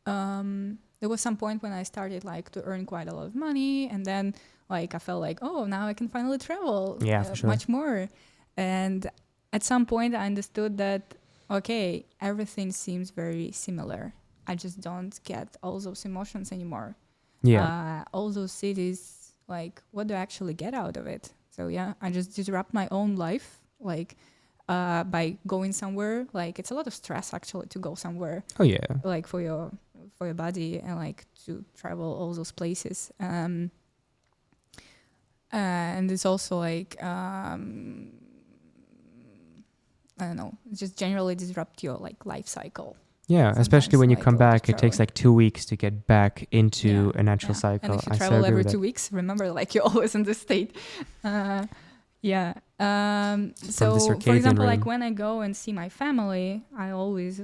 there was some point when I started like to earn quite a lot of money, and then like I felt like, oh, now I can finally travel Yeah, for sure. much more. And at some point, I understood that okay, everything seems very similar. I just don't get all those emotions anymore. Yeah. All those cities, like, what do I actually get out of it? So yeah, I just disrupt my own life, like by going somewhere. Like it's a lot of stress actually to go somewhere, Oh yeah. like for your body, and like to travel all those places. And it's also like I don't know, just generally disrupt your like life cycle. Yeah, especially Sometimes, when you like, come a lot of back, it takes traveling. like 2 weeks to get back into Yeah, a natural yeah. cycle. And if you I so travel agree every with 2 that. weeks, remember, like you're always in this state. Yeah. From So, the for circadian example, like rhythm. when I go and see my family, I always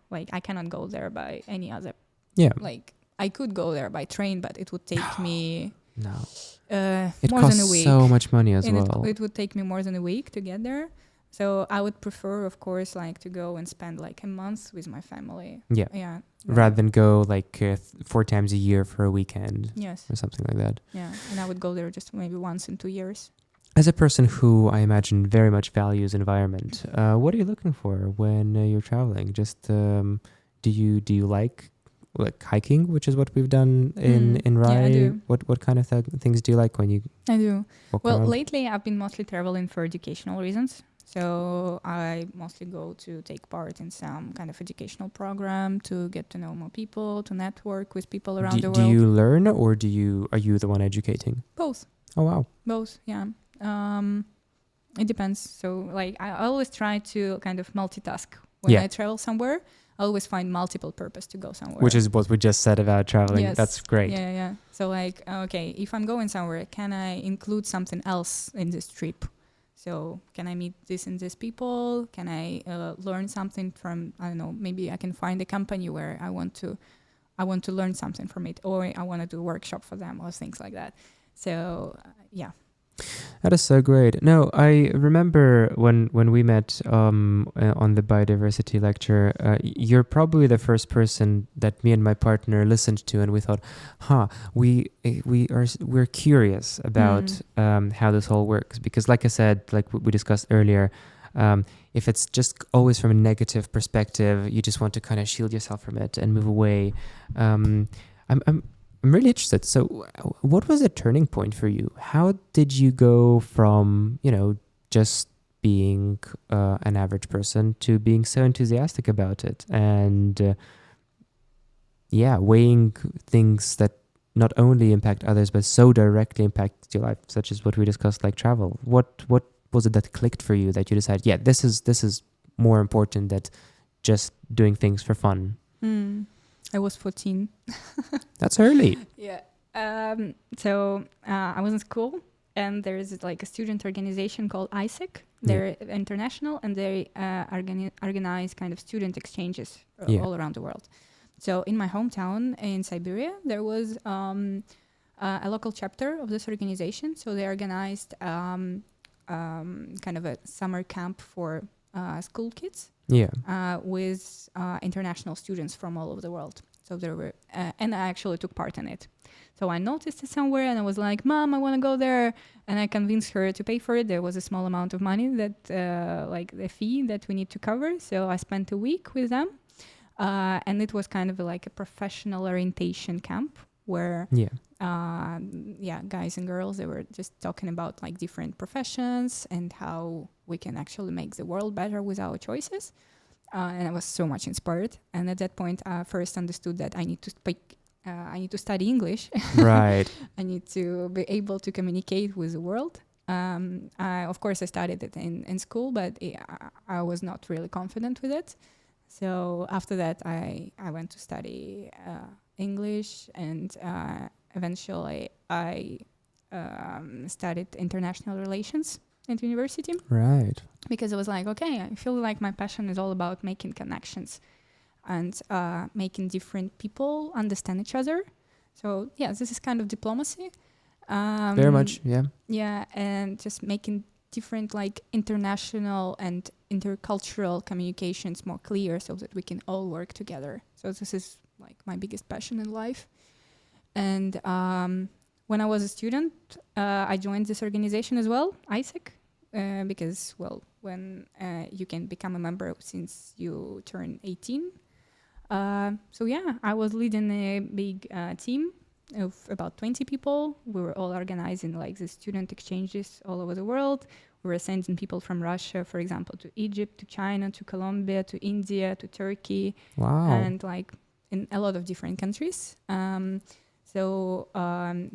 like I cannot go there by any other. Yeah. Like I could go there by train, but it would take me No. It more than a costs week. so much money as And well. it would take me more than a week to get there. So I would prefer, of course, like to go and spend like a month with my family. Yeah. Yeah. Rather than go like 4 times a year for a weekend Yes. or something like that. Yeah. And I would go there just maybe once in 2 years. As a person who I imagine very much values environment, what are you looking for when you're traveling? Just do you like hiking, which is what we've done in Rai? Yeah, I do. What kind of things do you like when you I do. walk Well, around? lately I've been mostly traveling for educational reasons. So I mostly go to take part in some kind of educational program to get to know more people, to network with people around the world. Do you learn, or are you the one educating? Both. Oh wow. Both, yeah. It depends. So like I always try to kind of multitask. When Yeah. I travel somewhere, I always find multiple purpose to go somewhere. Which is what we just said about traveling. Yes. That's great. Yeah, yeah. So like, okay, if I'm going somewhere, can I include something else in this trip? So can I meet this and this people? Can I learn something from, I don't know, maybe I can find a company where I want to learn something from it, or I want to do a workshop for them or things like that. So yeah. That is so great. No, I remember when we met on the biodiversity lecture, you're probably the first person that me and my partner listened to, and we thought, we're curious about how this all works, because like I said, like we discussed earlier, if it's just always from a negative perspective, you just want to kind of shield yourself from it and move away. I'm really interested. So what was the turning point for you? How did you go from, just being an average person to being so enthusiastic about it and, weighing things that not only impact others, but so directly impact your life, such as what we discussed, like travel? What was it that clicked for you that you decided, this is more important than just doing things for fun? I was 14. That's early. Yeah. So I was in school, and there is like a student organization called ISEC. They're international, and they organize kind of student exchanges all around the world. So in my hometown in Siberia, there was a local chapter of this organization. So they organized kind of a summer camp for school kids. With international students from all over the world. So there were, and I actually took part in it. So I noticed it somewhere, and I was like, "Mom, I want to go there." And I convinced her to pay for it. There was a small amount of money that, like the fee that we need to cover. So I spent a week with them, and it was kind of like a professional orientation camp where, guys and girls, they were just talking about like different professions and how we can actually make the world better with our choices. and I was so much inspired. And at that point, I first understood that I need to speak. I need to study English. Right. I need to be able to communicate with the world. Of course, I studied it in school, but I was not really confident with it. So after that, I went to study English, and eventually I studied international relations at university. Right. Because I was like, okay, I feel like my passion is all about making connections and making different people understand each other. So yeah, this is kind of diplomacy. Very much, yeah. Yeah, and just making different like international and intercultural communications more clear so that we can all work together. So this is like my biggest passion in life. And when I was a student, I joined this organization as well, ISEC, because, well, when you can become a member since you turn 18. So yeah, I was leading a big team of about 20 people. We were all organizing like the student exchanges all over the world. We were sending people from Russia, for example, to Egypt, to China, to Colombia, to India, to Turkey. Wow. And like in a lot of different countries. So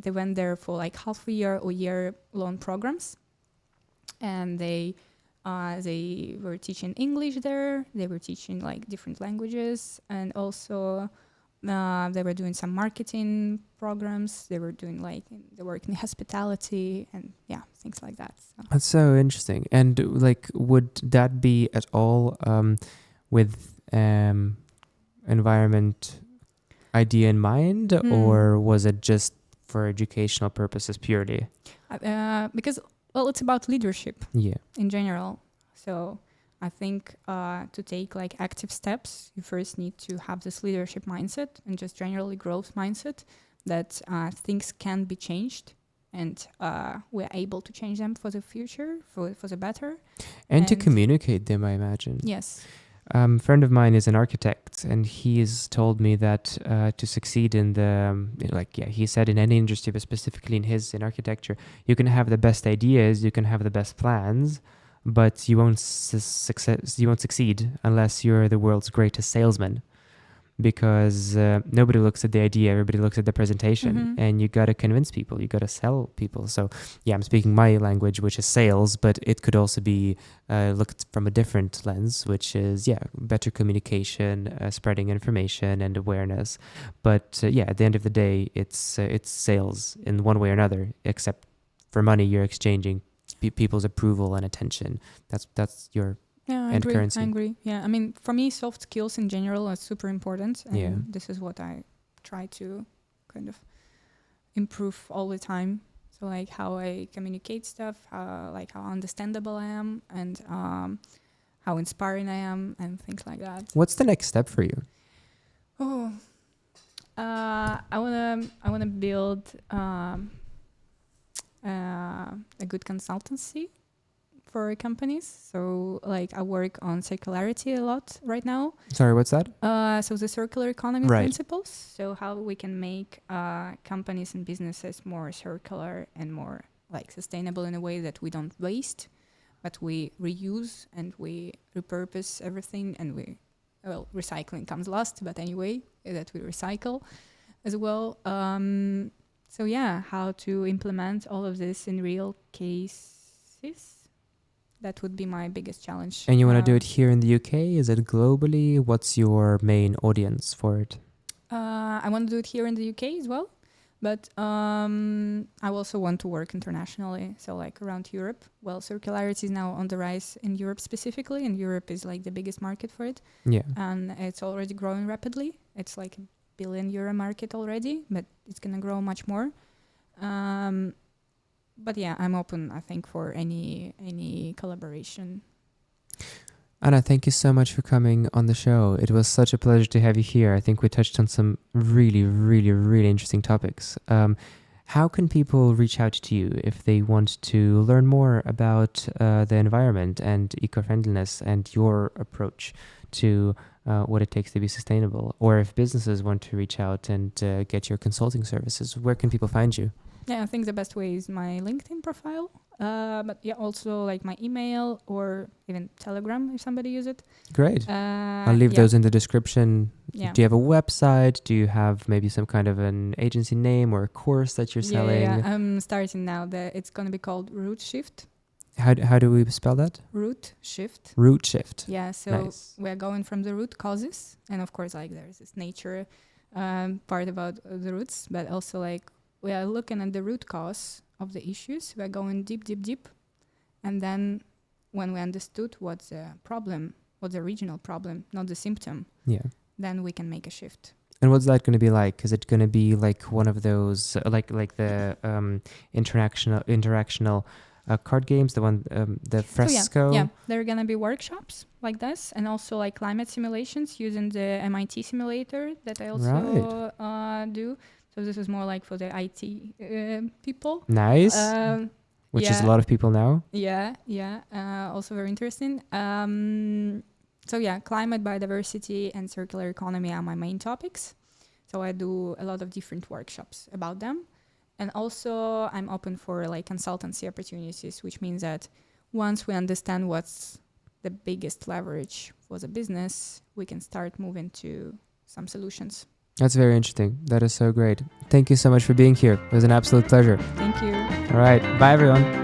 they went there for like half a year or year-long programs. And they were teaching English there. They were teaching like different languages, and also they were doing some marketing programs. They were doing like they work in hospitality and yeah, things like that. So. That's so interesting. And like, would that be at all with environment idea in mind, or was it just for educational purposes purely? Because well, it's about leadership. Yeah. In general. So I think to take like active steps, you first need to have this leadership mindset and just generally growth mindset that things can be changed, and we're able to change them for the future, for the better. And to communicate them, I imagine. Yes. A friend of mine is an architect, and he's told me that to succeed in the, he said in any industry, but specifically in architecture, you can have the best ideas, you can have the best plans, but you won't succeed unless you're the world's greatest salesman. Because nobody looks at the idea, everybody looks at the presentation, and you got to convince people, you got to sell people. So yeah, I'm speaking my language, which is sales, but it could also be looked from a different lens, which is better communication, spreading information and awareness. But at the end of the day, it's sales in one way or another. Except for money, you're exchanging people's approval and attention. That's your currency. I agree. Yeah, I mean, for me, soft skills in general are super important, and this is what I try to kind of improve all the time. So, like how I communicate stuff, how understandable I am, and how inspiring I am, and things like that. What's the next step for you? Oh, I wanna build a good consultancy for companies. So like I work on circularity a lot right now. Sorry, what's that? So the circular economy principles. So how we can make companies and businesses more circular and more like sustainable in a way that we don't waste, but we reuse and we repurpose everything, and recycling comes last, but anyway, that we recycle as well. So yeah, how to implement all of this in real cases. That would be my biggest challenge. And you want to do it here in the UK? Is it globally? What's your main audience for it? I want to do it here in the UK as well. But I also want to work internationally. So like around Europe. Well, circularity is now on the rise in Europe specifically. And Europe is like the biggest market for it. Yeah. And it's already growing rapidly. It's like €1 billion market already. But it's going to grow much more. But yeah, I'm open, I think, for any collaboration. Anna, thank you so much for coming on the show. It was such a pleasure to have you here. I think we touched on some really, really, really interesting topics. How can people reach out to you if they want to learn more about the environment and eco-friendliness and your approach to what it takes to be sustainable? Or if businesses want to reach out and get your consulting services, where can people find you? Yeah, I think the best way is my LinkedIn profile. But yeah, also like my email or even Telegram if somebody use it. Great. I'll leave those in the description. Yeah. Do you have a website? Do you have maybe some kind of an agency name or a course that you're selling? Yeah, I'm starting now. It's going to be called Root Shift. How do we spell that? Root Shift. Root Shift. Yeah, so nice. We're going from the root causes. And of course, like there's this nature part about the roots, but also like we are looking at the root cause of the issues. We're going deep, deep, deep. And then when we understood what's the problem, what's the original problem, not the symptom, then we can make a shift. And what's that going to be like? Is it going to be like one of those, like the interactional card games, the one, the Fresco? So yeah, there are going to be workshops like this, and also like climate simulations using the MIT simulator that I also do. So this is more like for the IT people. Nice. Which is a lot of people now. Yeah. Also very interesting. So yeah, climate, biodiversity, and circular economy are my main topics. So I do a lot of different workshops about them. And also I'm open for like consultancy opportunities, which means that once we understand what's the biggest leverage for the business, we can start moving to some solutions. That's very interesting. That is so great. Thank you so much for being here. It was an absolute pleasure. Thank you. All right. Bye, everyone.